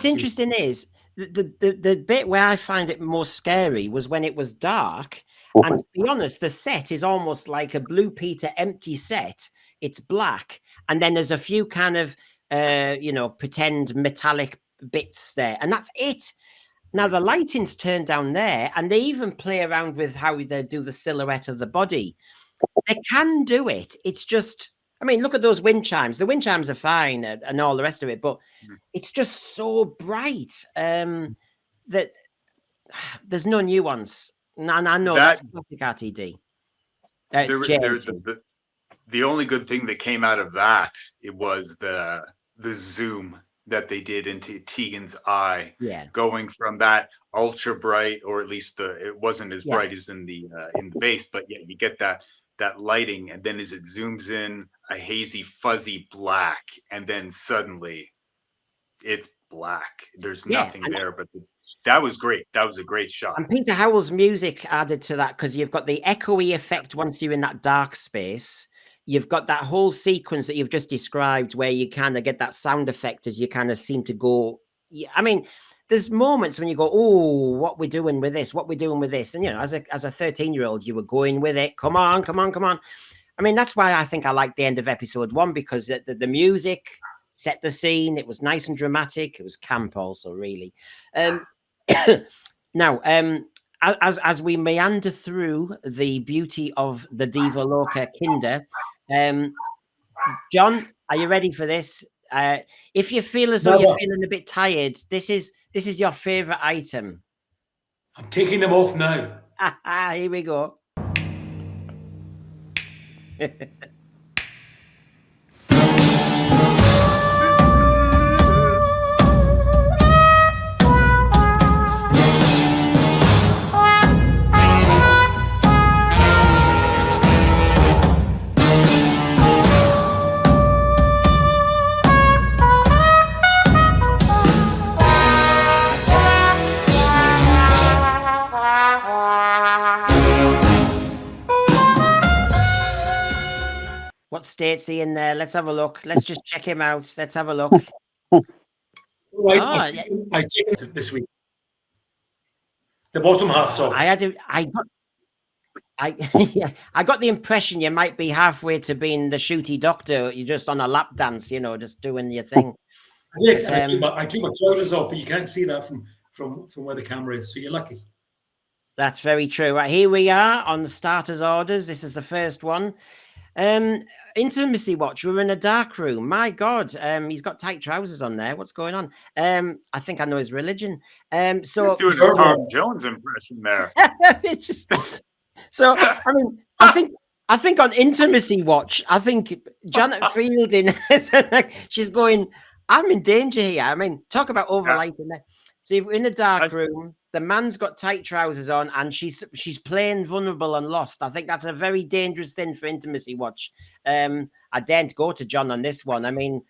interesting is the bit where I find it more scary was when it was dark. And to be honest, the set is almost like a Blue Peter empty set. It's black, and then there's a few kind of pretend metallic bits there, and that's it. Now the lighting's turned down there, and they even play around with how they do the silhouette of the body. They can do it. It's just, I mean, look at those wind chimes. The wind chimes are fine and all the rest of it, but it's just so bright that there's no nuance. And I know that's classic RTD. The only good thing that came out of that, it was the zoom that they did into Tegan's eye, going from that ultra bright, or at least it wasn't as bright as in the base, but yeah, you get that lighting, and then as it zooms in, a hazy, fuzzy black, and then suddenly it's black. There's nothing there, but that was great. That was a great shot. And Peter Howell's music added to that, because you've got the echoey effect once you're in that dark space. You've got that whole sequence that you've just described where you kind of get that sound effect as you kind of seem to go. I mean, there's moments when you go, oh, what we're doing with this, what we're doing with this. And, as a 13-year-old, you were going with it. Come on. I mean, that's why I think I liked the end of episode 1, because the music set the scene. It was nice and dramatic. It was camp also, really. Now, as we meander through the beauty of the Diva Loka Kinder, John, are you ready for this? If you feel as though you're feeling a bit tired, this is your favorite item. I'm taking them off now. Here we go. What state's he in there? Let's have a look. Let's just check him out. Let's have a look. I checked it this week. The bottom half's off. I got the impression you might be halfway to being the shooty doctor. You're just on a lap dance, just doing your thing. I took my trousers off, but you can't see that from where the camera is, so you're lucky. That's very true. Right, here we are on the starters orders. This is the first one. Intimacy watch. We're in a dark room. My God, he's got tight trousers on there. What's going on? I think I know his religion. So he's doing a Tom Jones impression there. It's just so. I mean, I think on Intimacy Watch, I think Janet Fielding, she's going, I'm in danger here. I mean, talk about overlighting there. So you're in a dark room. The man's got tight trousers on, and she's playing vulnerable and lost. I think that's a very dangerous thing for Intimacy Watch. I daren't go to John on this one. I mean,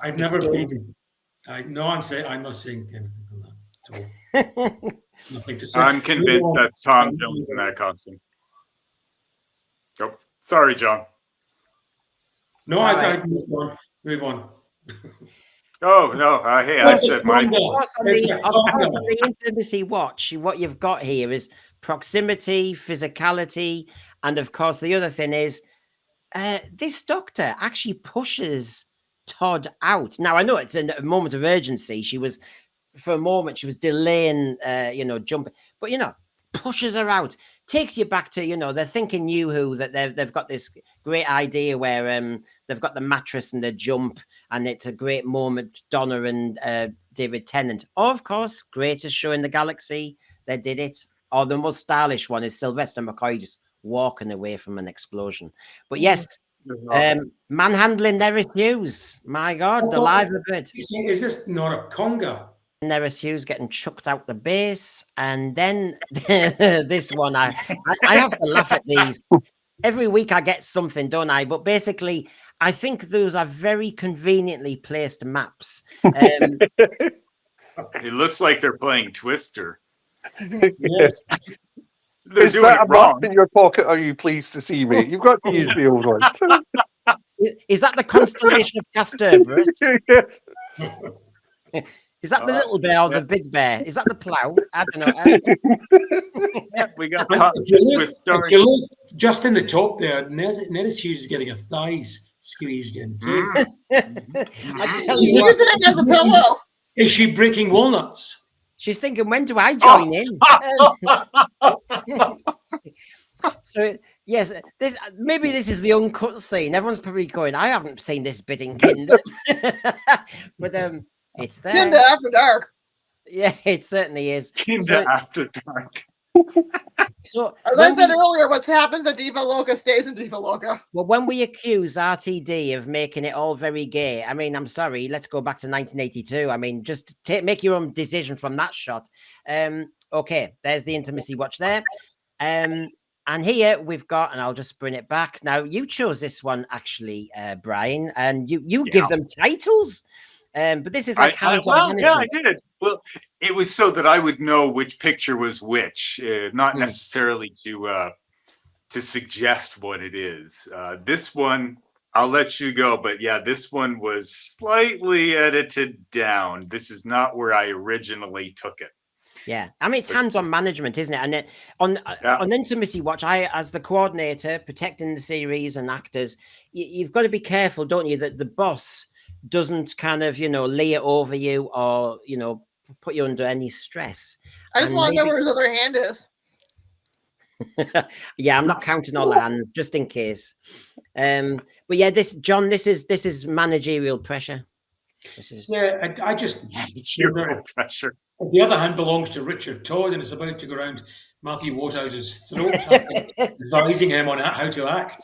I've never been. I'm not saying anything on that at all. Nothing to say. I'm convinced that's Tom Jones in that costume. Yep. Sorry, John. No, I move on. Oh no! Hey, I said my. Of course, on the intimacy watch, what you've got here is proximity, physicality, and of course, the other thing is this doctor actually pushes Todd out. Now, I know it's a moment of urgency. For a moment, she was delaying, jumping, but pushes her out, takes you back to, they're thinking New Who, that they've got this great idea where they've got the mattress and the jump, and it's a great moment. Donna and David Tennant, of course, greatest show in the galaxy. They did it. Or the most stylish one is Sylvester McCoy just walking away from an explosion. But yes, manhandling Nerys Hughes. My God, the live of it. Is this not a conga? Nerys Hughes getting chucked out the base, and then this one, I have to laugh at these. Every week I get something, don't I? But basically, I think those are very conveniently placed maps. It looks like they're playing Twister. Yes. They're Is doing that it a wrong. map in your pocket? Are you pleased to see me? You've got to use the old ones. Is that the constellation of Castorberus? Is that the little bear or the big bear? Is that the plough? I don't know. We got if you look just in the top there, Nerys Hughes is getting her thighs squeezed in too. He's using it as a pillow. Is she breaking walnuts? She's thinking, when do I join in? So yes, maybe this is the uncut scene. Everyone's probably going, I haven't seen this bit in Kinder. But it's there. Kinder After Dark. Yeah, it certainly is. Kinder After Dark. So as I said earlier, what happens at Diva Loca stays in Diva Loca. Well, when we accuse RTD of making it all very gay, I mean, I'm sorry, let's go back to 1982. I mean, just make your own decision from that shot. Okay, there's the intimacy watch there. And here we've got, and I'll just bring it back. Now, you chose this one, actually, Brian, and you give them titles. But this is like hands-on management. Yeah, I did. Well, it was so that I would know which picture was which, not necessarily to suggest what it is. This one, I'll let you go, but yeah, this one was slightly edited down. This is not where I originally took it. Yeah, I mean, it's hands-on management, isn't it? And on Intimacy Watch, I, as the coordinator, protecting the series and actors, you've got to be careful, don't you, that the boss doesn't kind of, lay it over you or, put you under any stress. I just want to know where his other hand is. Yeah, I'm not counting all the hands, just in case. But yeah, this is managerial pressure. I just managerial pressure. On the other hand, belongs to Richard Todd, and it's about to go around Matthew Waterhouse's throat, advising him on how to act.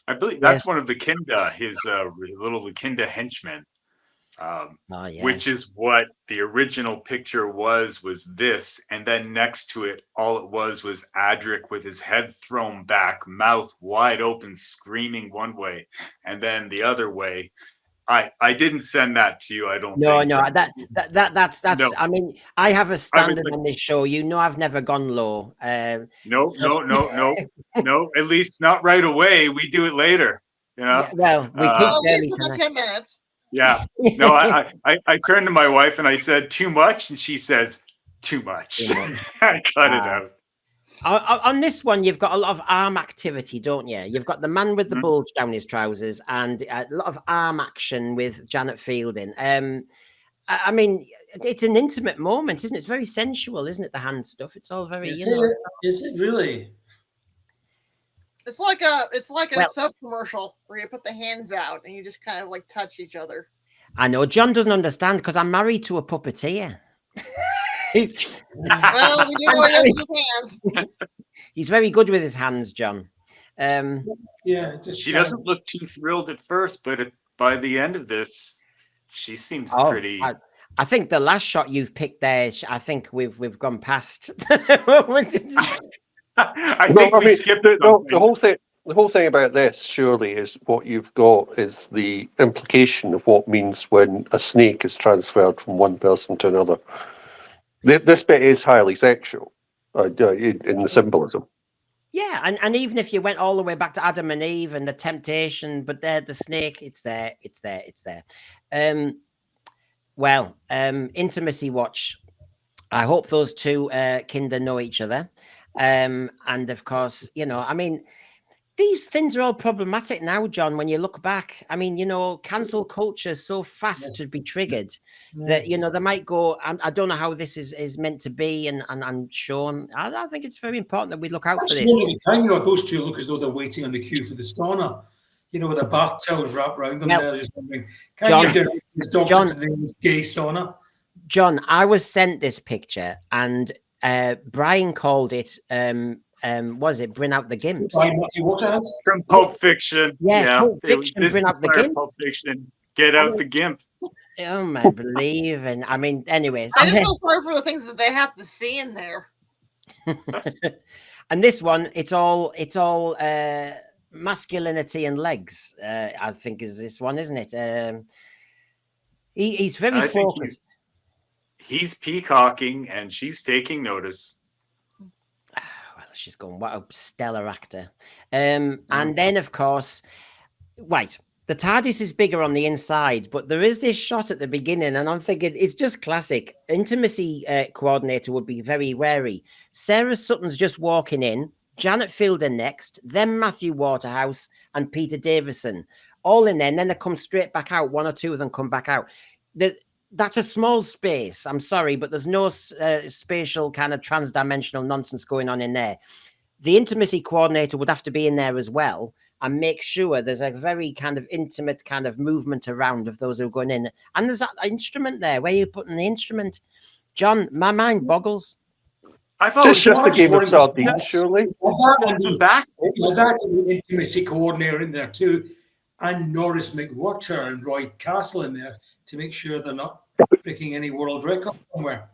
I believe that's one of the Kinda, his little Kinda henchmen, which is what the original picture was this, and then next to it, all it was Adric with his head thrown back, mouth wide open, screaming one way, and then the other way. I didn't send that to you. I don't. No, think. That's. No. I mean, I have a standard on this show. I've never gone low. No. At least not right away. We do it later. Yeah, well, we peaked early 10 minutes. Yeah. No, I turned to my wife and I said too much, and she says too much. I cut it out. On this one, you've got a lot of arm activity, don't you? You've got the man with the bulge down his trousers and a lot of arm action with Janet Fielding. I mean, it's an intimate moment, isn't it? It's very sensual, isn't it? The hand stuff. It's all very, Is it really? It's like a soap commercial where you put the hands out and you just kind of like touch each other. I know John doesn't understand because I'm married to a puppeteer. Well, we do know his hands. He's very good with his hands, John. She doesn't look too thrilled at first, but by the end of this, she seems pretty. I think the last shot you've picked there, I think we've gone past. I think we skipped the whole thing about this surely is what you've got is the implication of what means when a snake is transferred from one person to another. This bit is highly sexual in the symbolism. Yeah, and even if you went all the way back to Adam and Eve and the temptation, but there, the snake, it's there. Intimacy watch. I hope those two kinder know each other. And of course, I mean, these things are all problematic now, John, when you look back. I mean, cancel culture is so fast to be triggered that, they might go, I don't know how this is meant to be and shown. I think it's very important that we look out for this. All the time, those two look as though they're waiting on the queue for the sauna, with a bath towels wrapped around them. They're just wondering, can you do this doctor to this gay sauna? John, I was sent this picture and Brian called it... was it Bring Out the Gimps? Matthew Waterhouse? From Pulp Fiction. Yeah, Pulp Fiction, Bring Out the Gimps. Pulp Fiction, Get Out the Gimp. Oh my believe. And I mean, anyways. I just feel sorry for the things that they have to see in there. And this one, it's all masculinity and legs, I think is this one, isn't it? He's very focused. He's peacocking and she's taking notice. She's going, what a stellar actor. And then, of course, the TARDIS is bigger on the inside, but there is this shot at the beginning, and I'm thinking it's just classic. Intimacy coordinator would be very wary. Sarah Sutton's just walking in, Janet Fielder next, then Matthew Waterhouse and Peter Davison, all in there, and then they come straight back out. One or two of them come back out. That's a small space. I'm sorry, but there's no spatial kind of transdimensional nonsense going on in there. The intimacy coordinator would have to be in there as well and make sure there's a very kind of intimate kind of movement around of those who are going in. And there's that instrument there. Where are you putting the instrument? John, my mind boggles. I thought it's just a game of sardines, surely. That's the intimacy coordinator in there too. And Nerys McWhirter and Roy Castle in there to make sure they're not breaking any world record somewhere.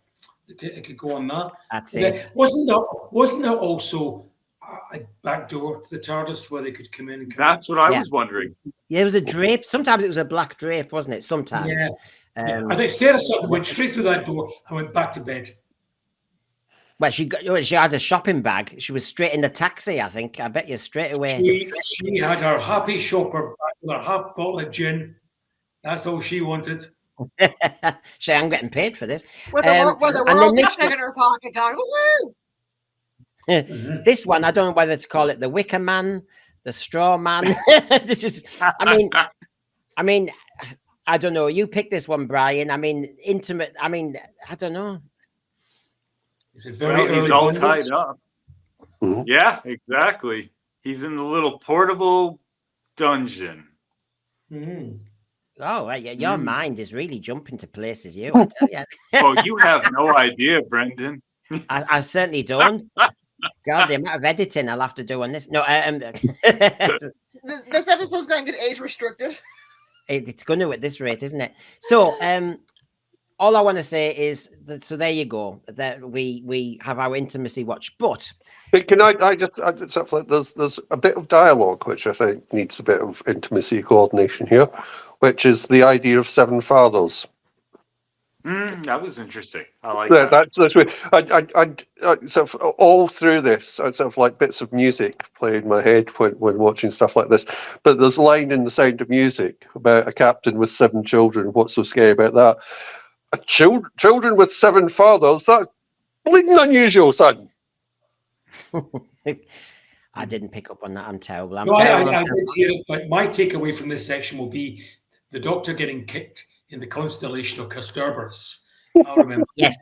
It could go on that. That's it. Wasn't there also a back door to the TARDIS where they could come in? That's what I was wondering. Yeah, there was a drape. Sometimes it was a black drape, wasn't it? Sometimes. Yeah. I think Sarah Sutton went straight through that door and went back to bed. Well, she had a shopping bag. She was straight in the taxi, I think. I bet you straight away. She had her happy shopper back with her half bottle of gin. That's all she wanted. I'm getting paid for this. With the world in her pocket, going, woohoo! This one, I don't know whether to call it the Wicker Man, the Straw Man. This is, I mean, I don't know. You pick this one, Brian. I mean, intimate. I mean, I don't know. He's all tied up. Mm-hmm. Yeah, exactly. He's in the little portable dungeon. Mm-hmm. Oh, your mind is really jumping to places, I tell you. Oh, you have no idea, Brendan. I certainly don't. God, the amount of editing I'll have to do on this. No, this episode's going to get age restricted. It's going to at this rate, isn't it? So, all I want to say is that, so there you go, that we have our intimacy watch. But can I just there's a bit of dialogue which I think needs a bit of intimacy coordination here, which is the idea of seven fathers. That was interesting. I like that. That's weird. I sort of all through this, I sort of like bits of music play in my head when watching stuff like this. But there's a line in The Sound of Music about a captain with 7 children. What's so scary about that? Children with 7 fathers, that's bleeding unusual, son. I didn't pick up on that. I'm terrible. I did hear it, but my takeaway from this section will be the Doctor getting kicked in the constellation of Castorberus. I remember. Yes.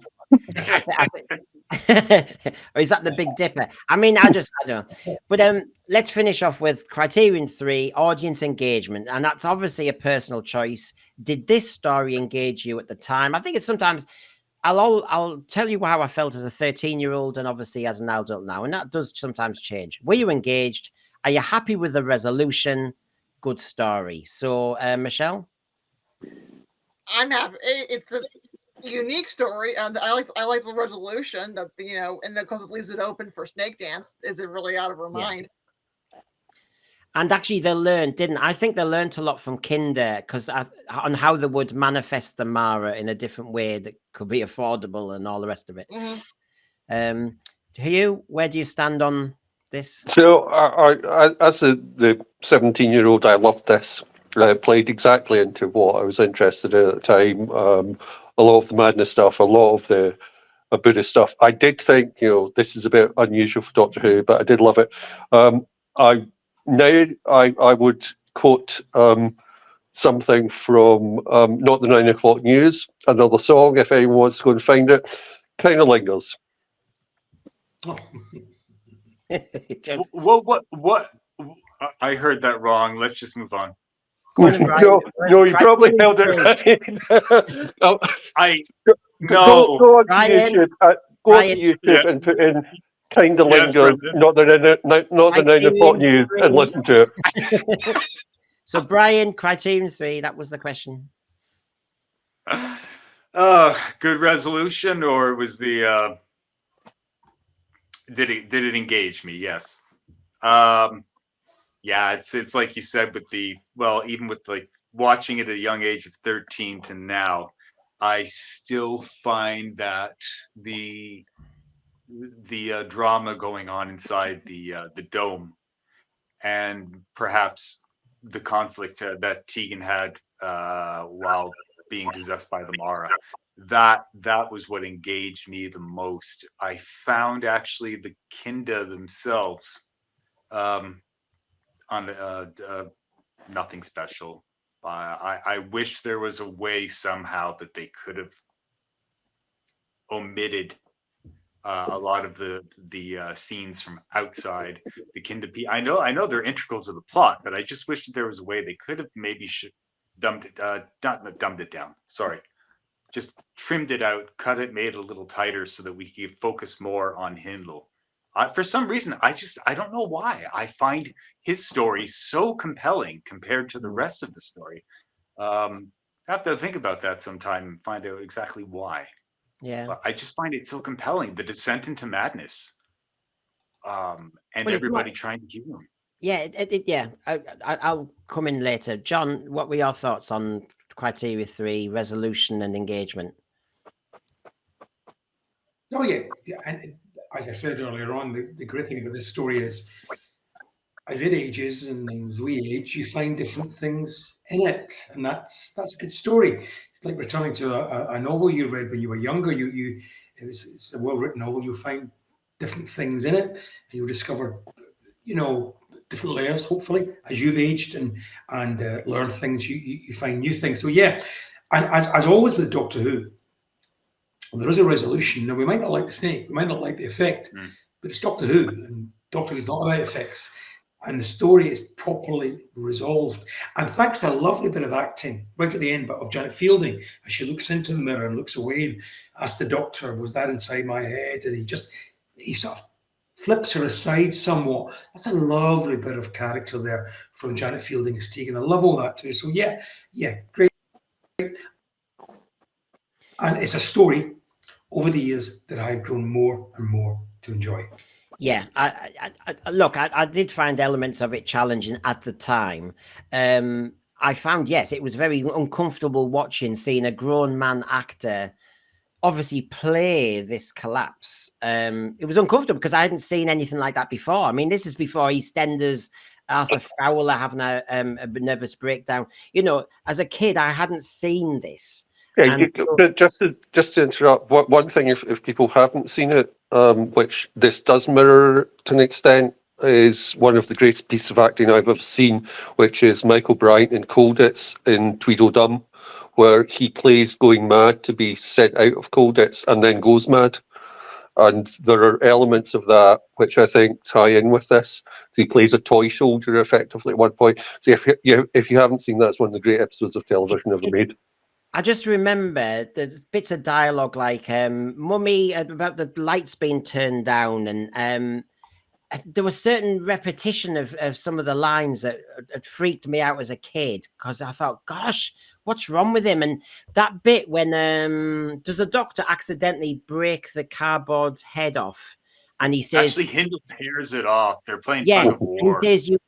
Or is that the Big Dipper? I mean, I don't know. But let's finish off with Criterion 3, audience engagement. And that's obviously a personal choice. Did this story engage you at the time? I think it's sometimes, I'll tell you how I felt as a 13-year-old and obviously as an adult now. And that does sometimes change. Were you engaged? Are you happy with the resolution? Good story. So, Michelle? I'm happy. It's a unique story, and I like the resolution that and because it leaves it open for Snake Dance. Is it really out of her mind? And actually, they learned, didn't I? think they learned a lot from Kinder because on how they would manifest the Mara in a different way that could be affordable and all the rest of it. Mm-hmm. Hugh, where do you stand on this? So, as the 17-year-old, I loved this. It played exactly into what I was interested in at the time. A lot of the madness stuff, a lot of the Buddhist stuff. I did think, this is a bit unusual for Doctor Who, but I did love it. I would quote something from Not the 9 o'clock news, another song, if anyone wants to go and find it. Kind of lingers. What? I heard that wrong. Let's just move on. Go on, Brian. No, you probably held it right. No. Go on to YouTube. Go on to YouTube and put in kind of lingers, not the 9 o'clock news, and listen to it. So, Brian, Criterion 3, that was the question. Good resolution, or was the did it engage me? Yes. Yeah, it's like you said with even with like watching it at a young age of 13 to now, I still find that the drama going on inside the dome, and perhaps the conflict that Tegan had while being possessed by the Mara, that was what engaged me the most. I found actually the Kinda themselves on nothing special. I wish there was a way somehow that they could have omitted a lot of the scenes from outside the Kinda. I know they're integral to the plot, but I just wish that there was a way they could have maybe dumbed it down. Sorry, just trimmed it out, cut it, made it a little tighter so that we could focus more on Hindle. For some reason, I don't know why. I find his story so compelling compared to the rest of the story. I have to think about that sometime and find out exactly why. Yeah, but I just find it so compelling, the descent into madness, and everybody trying to give him. Yeah, I'll come in later. John, what were your thoughts on Criteria 3, resolution and engagement? Oh, yeah. And as I said earlier on, the great thing about this story is, as it ages and as we age, you find different things in it, and that's a good story. It's like returning to a novel you read when you were younger. It's a well-written novel. You'll find different things in it, and you'll discover, different layers. Hopefully, as you've aged and learn things, you find new things. So yeah, and as always with Doctor Who, there is a resolution. Now, we might not like the snake, we might not like the effect, but it's Doctor Who, and Doctor Who's not about effects. And the story is properly resolved. And thanks to a lovely bit of acting right at the end of Janet Fielding, as she looks into the mirror and looks away and asks the doctor, was that inside my head? And he sort of flips her aside somewhat. That's a lovely bit of character there from Janet Fielding as Tegan. I love all that too. So yeah, great. And it's a story over the years that I've grown more and more to enjoy. Yeah, I did find elements of it challenging at the time. I found, yes, it was very uncomfortable seeing a grown man actor obviously play this collapse. It was uncomfortable because I hadn't seen anything like that before. I mean, this is before EastEnders, Arthur Fowler having a nervous breakdown. As a kid, I hadn't seen this. Yeah, just to interrupt, one thing, if people haven't seen it, which this does mirror to an extent, is one of the greatest pieces of acting I've ever seen, which is Michael Bryant in Colditz in Tweedledum, where he plays going mad to be sent out of Colditz and then goes mad. And there are elements of that which I think tie in with this. He plays a toy soldier effectively at one point. So if you haven't seen that, it's one of the great episodes of television ever made. I just remember the bits of dialogue like Mummy about the lights being turned down, and there was certain repetition of some of the lines that freaked me out as a kid, because I thought, gosh, what's wrong with him? And that bit when does the doctor accidentally break the cardboard head off? And he says, actually, Hindle tears it off. They're playing tug of war. And he says, you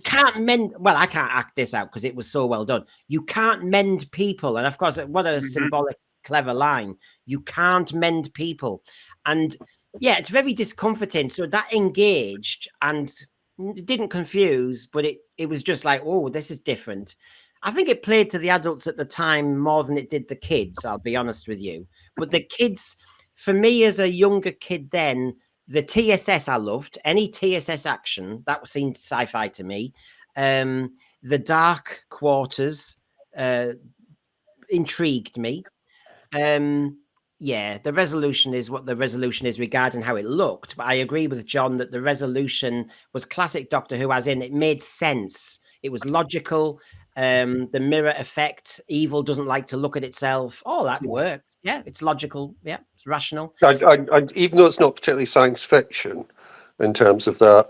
can't mend. Well, I can't act this out because it was so well done. You can't mend people. And of course, what a symbolic, clever line. You can't mend people. And Yeah, it's very discomforting. So that engaged and it didn't confuse, but it was just like, oh, this is different. I think it played to the adults at the time more than it did the kids, I'll be honest with you. But the kids, for me as a younger kid then, the TSS I loved. Any TSS action, that seemed sci-fi to me. The Dark Quarters intrigued me. Yeah, the resolution is what the resolution is regarding how it looked. But I agree with John that the resolution was classic Doctor Who, as in it made sense. It was logical. The mirror effect, evil doesn't like to look at itself. All that works. Yeah, it's logical. Yeah, it's rational. And even though it's not particularly science fiction in terms of that,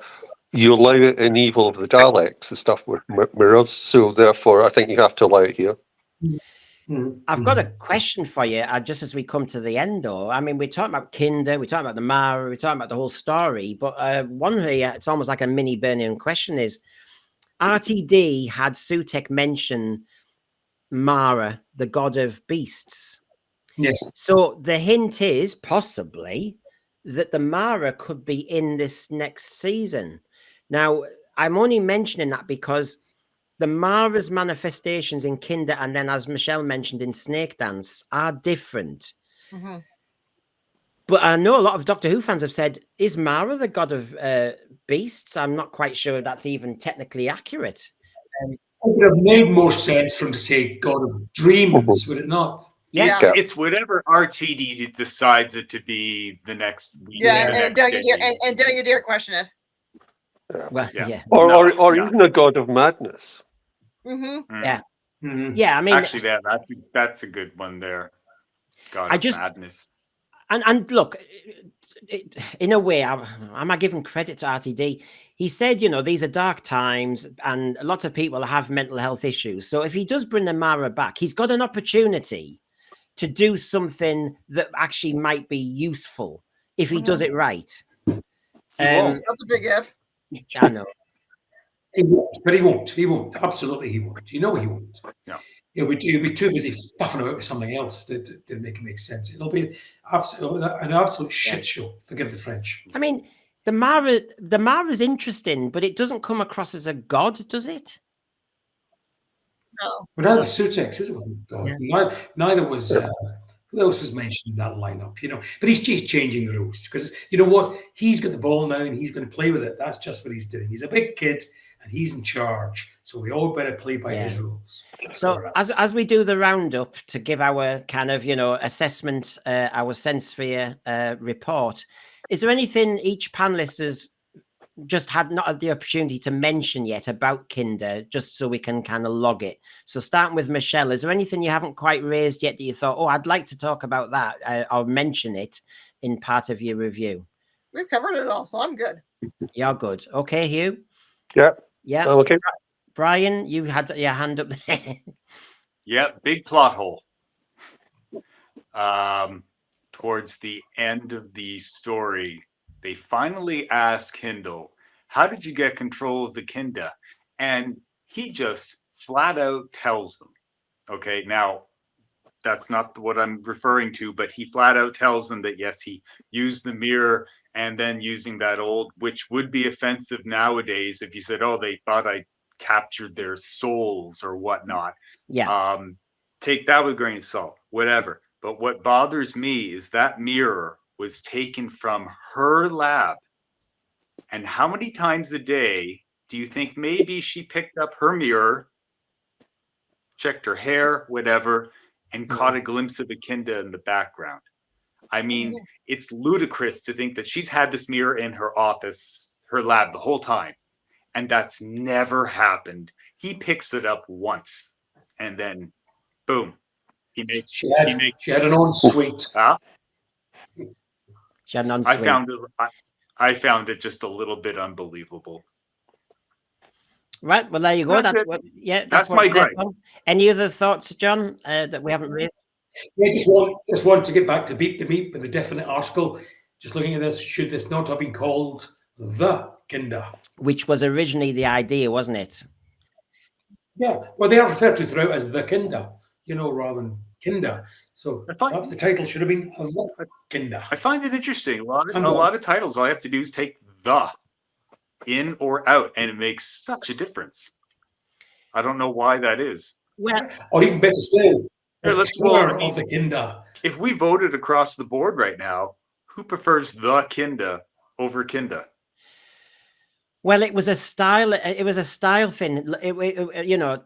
you allow it in Evil of the Daleks, the stuff with mirrors. So therefore, I think you have to allow it here. I've got a question for you, just as we come to the end, though. I mean, we're talking about Kinder, we're talking about the Mara, we're talking about the whole story, but one here, it's almost like a mini burning question is, RTD had Sutekh mention Mara, the god of beasts. Yes. So the hint is possibly that the Mara could be in this next season. Now, I'm only mentioning that because the Mara's manifestations in Kinder and then, as Michelle mentioned, in Snake Dance are different. Mm-hmm. But I know a lot of Doctor Who fans have said, is Mara the god of beasts? I'm not quite sure that's even technically accurate. It would have made more sense for him to say god of dreams, would it not? Yeah. It's whatever RTD decides it to be the next week. And don't you dare question it. Well, yeah. Or even a god of madness. Mm-hmm. Yeah. Mm-hmm. Yeah, I mean, actually, that's a good one there. God of madness. And look, in a way, am I giving credit to RTD? He said, you know, these are dark times and lots of people have mental health issues. So if he does bring the Mara back, he's got an opportunity to do something that actually might be useful if he does it right. That's a big if. I know. He won't, but he won't. He won't. Absolutely, he won't. You know he won't. Yeah. He'll be too busy faffing about with something else that make it make sense. It'll be an absolute shit show. Forgive the French. I mean, the Mara's interesting, but it doesn't come across as a god, does it? No. But neither Sutekh, it wasn't God. Yeah. Neither was who else was mentioned in that lineup, you know. But he's changing the rules because you know what? He's got the ball now and he's going to play with it. That's just what he's doing. He's a big kid and he's in charge. So we all better play by his rules. That's so as we do the roundup to give our kind of, you know, assessment, our Sensphere report, is there anything each panelist has just not had the opportunity to mention yet about Kinder, just so we can kind of log it? So starting with Michelle, is there anything you haven't quite raised yet that you thought, oh, I'd like to talk about that or mention it in part of your review? We've covered it all, so I'm good. You're good. Okay, Hugh? Yeah. Yeah. Okay. Brian, you had your hand up there. Yeah, big plot hole. Towards the end of the story, they finally ask Hindle, how did you get control of the Kinda? And he just flat out tells them. Okay, now that's not what I'm referring to, but he flat out tells them that, yes, he used the mirror and then using that old, which would be offensive nowadays if you said, oh, they thought I captured their souls or whatnot. Yeah. Take that with a grain of salt, whatever. But what bothers me is that mirror was taken from her lab. And how many times a day do you think maybe she picked up her mirror, checked her hair, whatever, and caught a glimpse of a Kinda in the background? I mean, it's ludicrous to think that she's had this mirror in her office, her lab, the whole time. And that's never happened. He picks it up once and then boom. She had an ensuite. She had an ensuite. I found it just a little bit unbelievable. Right. Well, there you go. That's my gripe. Any other thoughts, John, that we haven't raised? Yeah, just want to get back to Beat the Meat with a definite article. Just looking at this, should this not have been called the Kinda? Which was originally the idea, wasn't it? Yeah. Well, they are referred to throughout as the Kinda, you know, rather than Kinda. So I find- perhaps the title should have been The Kinda. I find it interesting. A lot of titles, all I have to do is take the in or out, and it makes such a difference. I don't know why that is. Well, Or even better still, Here, the let's tour of the Kinda. If we voted across the board right now, who prefers the Kinda over Kinda? well, it was a style. It was a style thing. You know,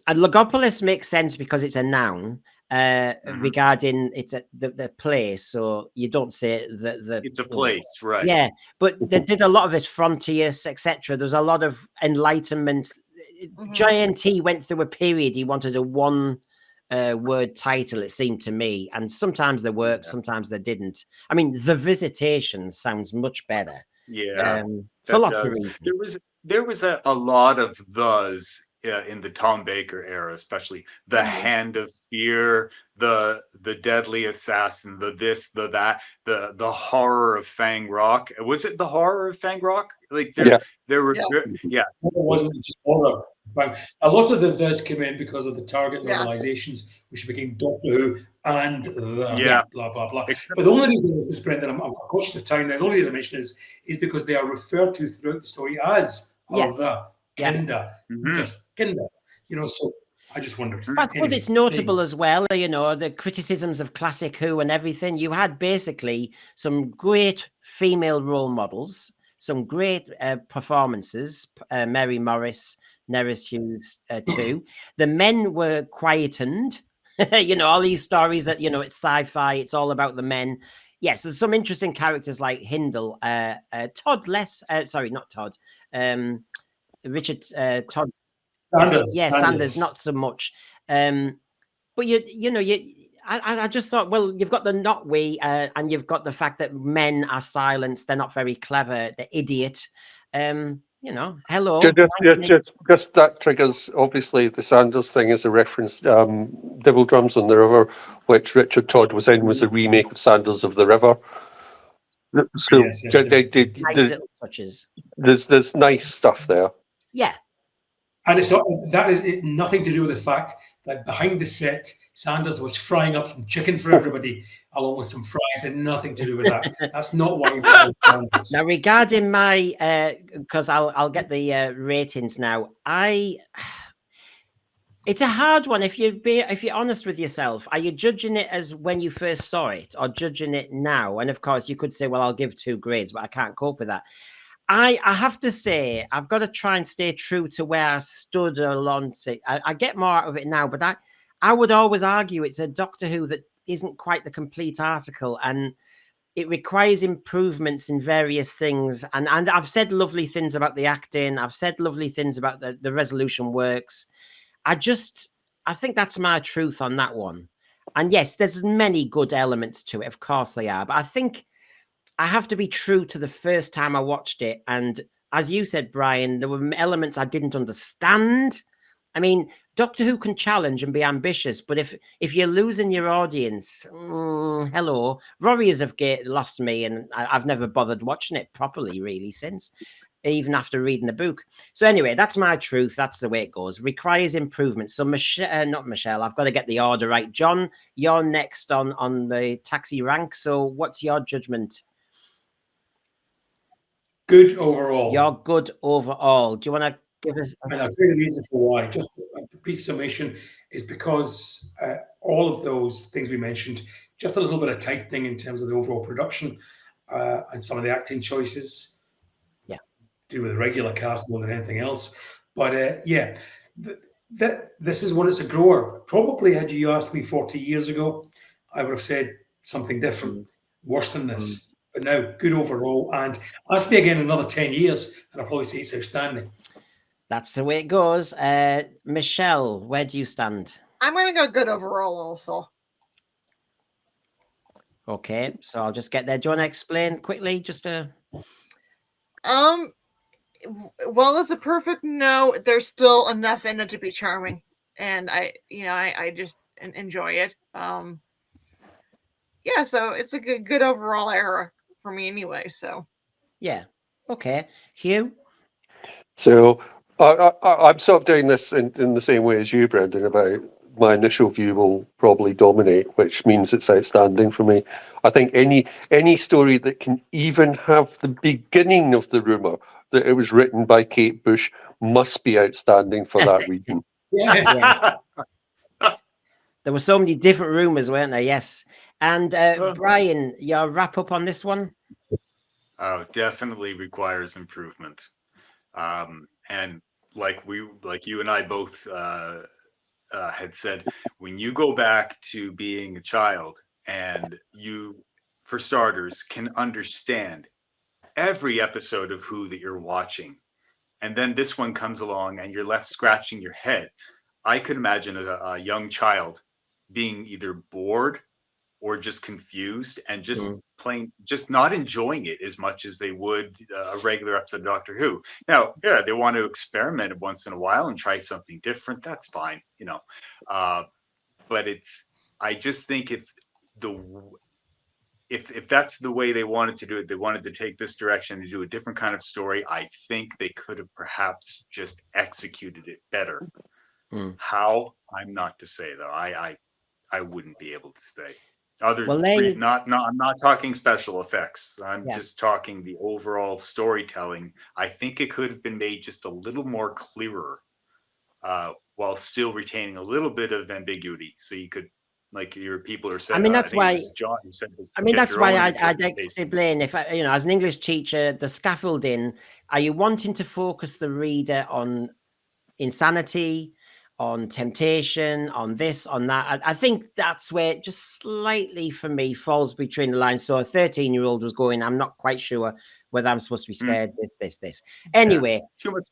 and Logopolis makes sense because it's a noun regarding it's the place. So you don't say the. It's a place, right? Yeah, but they did a lot of this Frontiers, etc. There's a lot of Enlightenment. JNT went through a period. He wanted a one word title, it seemed to me, and sometimes they worked, sometimes they didn't. I mean, The Visitation sounds much better. Yeah, for lots of reasons. There was a lot of those in the Tom Baker era, especially the Hand of Fear, the Deadly Assassin, the this, the that, the Horror of Fang Rock. Was it the Horror of Fang Rock? Like there were It wasn't just horror. A lot of this came in because of the target normalizations, which became Doctor Who and the blah blah blah. But the only reason this, Brendan, I'm conscious of time now. The only reason I mention is because they are referred to throughout the story as the Kinda, just Kinda. You know, so I just wondered. I suppose it's notable as well, you know, the criticisms of classic Who and everything. You had basically some great female role models, some great performances, Mary Morris, Nerys Hughes too. The men were quietened. You know, all these stories that, you know, it's sci-fi, it's all about the men. Yes, there's some interesting characters like Hindle, Todd not Todd. Richard Todd Sanders, not so much. But I just thought, well, you've got the not we, and you've got the fact that men are silenced, they're not very clever, they're idiot. You know, hello. Just that triggers, obviously, the Sanders thing is a reference. Devil Drums on the River, which Richard Todd was in, was a remake of Sanders of the River. So nice little touches. There's nice stuff there. Yeah. And that is nothing to do with the fact that behind the set, Sanders was frying up some chicken for everybody, along with some fries, and nothing to do with that. That's not why. Now, regarding my, because I'll get the ratings now. It's a hard one. If you're honest with yourself, are you judging it as when you first saw it, or judging it now? And of course, you could say, well, I'll give 2 grades, but I can't cope with that. I have to say, I've got to try and stay true to where I stood along. I get more out of it now, but I would always argue it's a Doctor Who that isn't quite the complete article, and it requires improvements in various things. And I've said lovely things about the acting. I've said lovely things about the resolution works. I think that's my truth on that one. And yes, there's many good elements to it. Of course they are. But I think I have to be true to the first time I watched it. And as you said, Brian, there were elements I didn't understand. I mean, Doctor Who can challenge and be ambitious, but if you're losing your audience, hello. Warriors of Gate lost me, and I've never bothered watching it properly, really, since, even after reading the book. So anyway, that's my truth. That's the way it goes. Requires improvement. So not Michelle, I've got to get the order right. John, you're next on the taxi rank. So what's your judgment? Good overall. You're good overall. Do you want to give us? And I'll tell you the reason for why. Just a brief summation is because all of those things we mentioned, just a little bit of tightening in terms of the overall production and some of the acting choices. Do with the regular cast more than anything else. But this is when it's a grower. Probably had you asked me 40 years ago, I would have said something different, worse than this. But now, good overall. And ask me again in another 10 years, and I'll probably say it's outstanding. That's the way it goes. Michelle, where do you stand? I'm going to go good overall also. Okay, so I'll just get there. Do you want to explain quickly? Well, is it perfect? No, there's still enough in it to be charming, and I just enjoy it. So it's a good overall era for me anyway. So yeah, okay, Hugh. So I'm sort of doing this in the same way as you, Brendan, about my initial view will probably dominate, which means it's outstanding for me. I think any story that can even have the beginning of the rumor that it was written by Kate Bush must be outstanding for that reason. Yes. Yeah. There were so many different rumors, weren't there? Yes. And Brian, your wrap up on this one? Oh, definitely requires improvement. And like you and I both had said, when you go back to being a child and you, for starters, can understand every episode of Who that you're watching, and then this one comes along and you're left scratching your head. I could imagine a young child being either bored or just confused and just just not enjoying it as much as they would a regular episode of Doctor Who. Now, yeah, they want to experiment once in a while and try something different. That's fine, you know. But I just think if that's the way they wanted to do it, they wanted to take this direction and do a different kind of story, I think they could have perhaps just executed it better. How? I'm not to say, though. I wouldn't be able to say. I'm not talking special effects. I'm just talking the overall storytelling. I think it could have been made just a little more clearer, while still retaining a little bit of ambiguity. So you could, like your people are saying. I mean, that's why. John said, I'd explain if as an English teacher, the scaffolding. Are you wanting to focus the reader on insanity, on temptation, on this, on that? I think that's where it just slightly for me falls between the lines. So a 13-year-old was going, I'm not quite sure whether I'm supposed to be scared this. Anyway,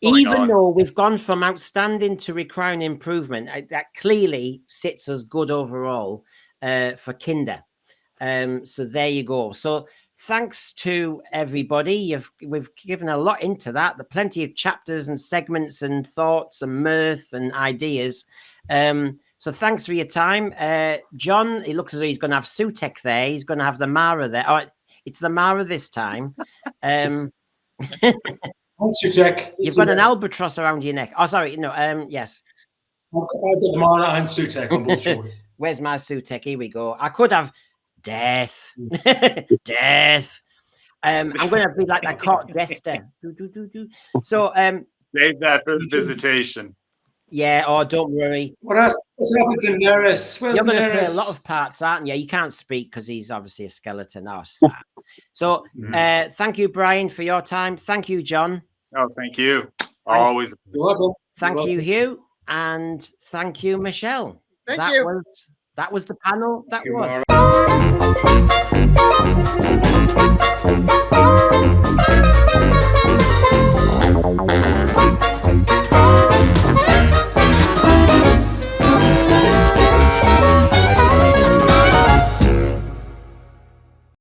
even though we've gone from outstanding to requiring improvement, that clearly sits us good overall for Kinder. So there you go. So thanks to everybody. We've given a lot into that. There are plenty of chapters and segments and thoughts and mirth and ideas. So thanks for your time. John, it looks as though he's going to have Sutekh there. He's going to have the Mara there. Oh, it's the Mara this time. Sutekh. You've got an albatross around your neck. Oh, sorry. No, yes. I've got the Mara and Sutekh on both shoulders. Where's my Sutekh? Here we go. I could have death. Death. I'm going to be like that court jester. So save that for the visitation. Yeah, don't worry. What's happened to Nerys? You're going to play a lot of parts, aren't you? You can't speak because he's obviously a skeleton. So thank you, Brian, for your time. Thank you, John. Oh, thank you. Always. Thank you, Hugh. And thank you, Michelle. Thank you. That was the panel. That was.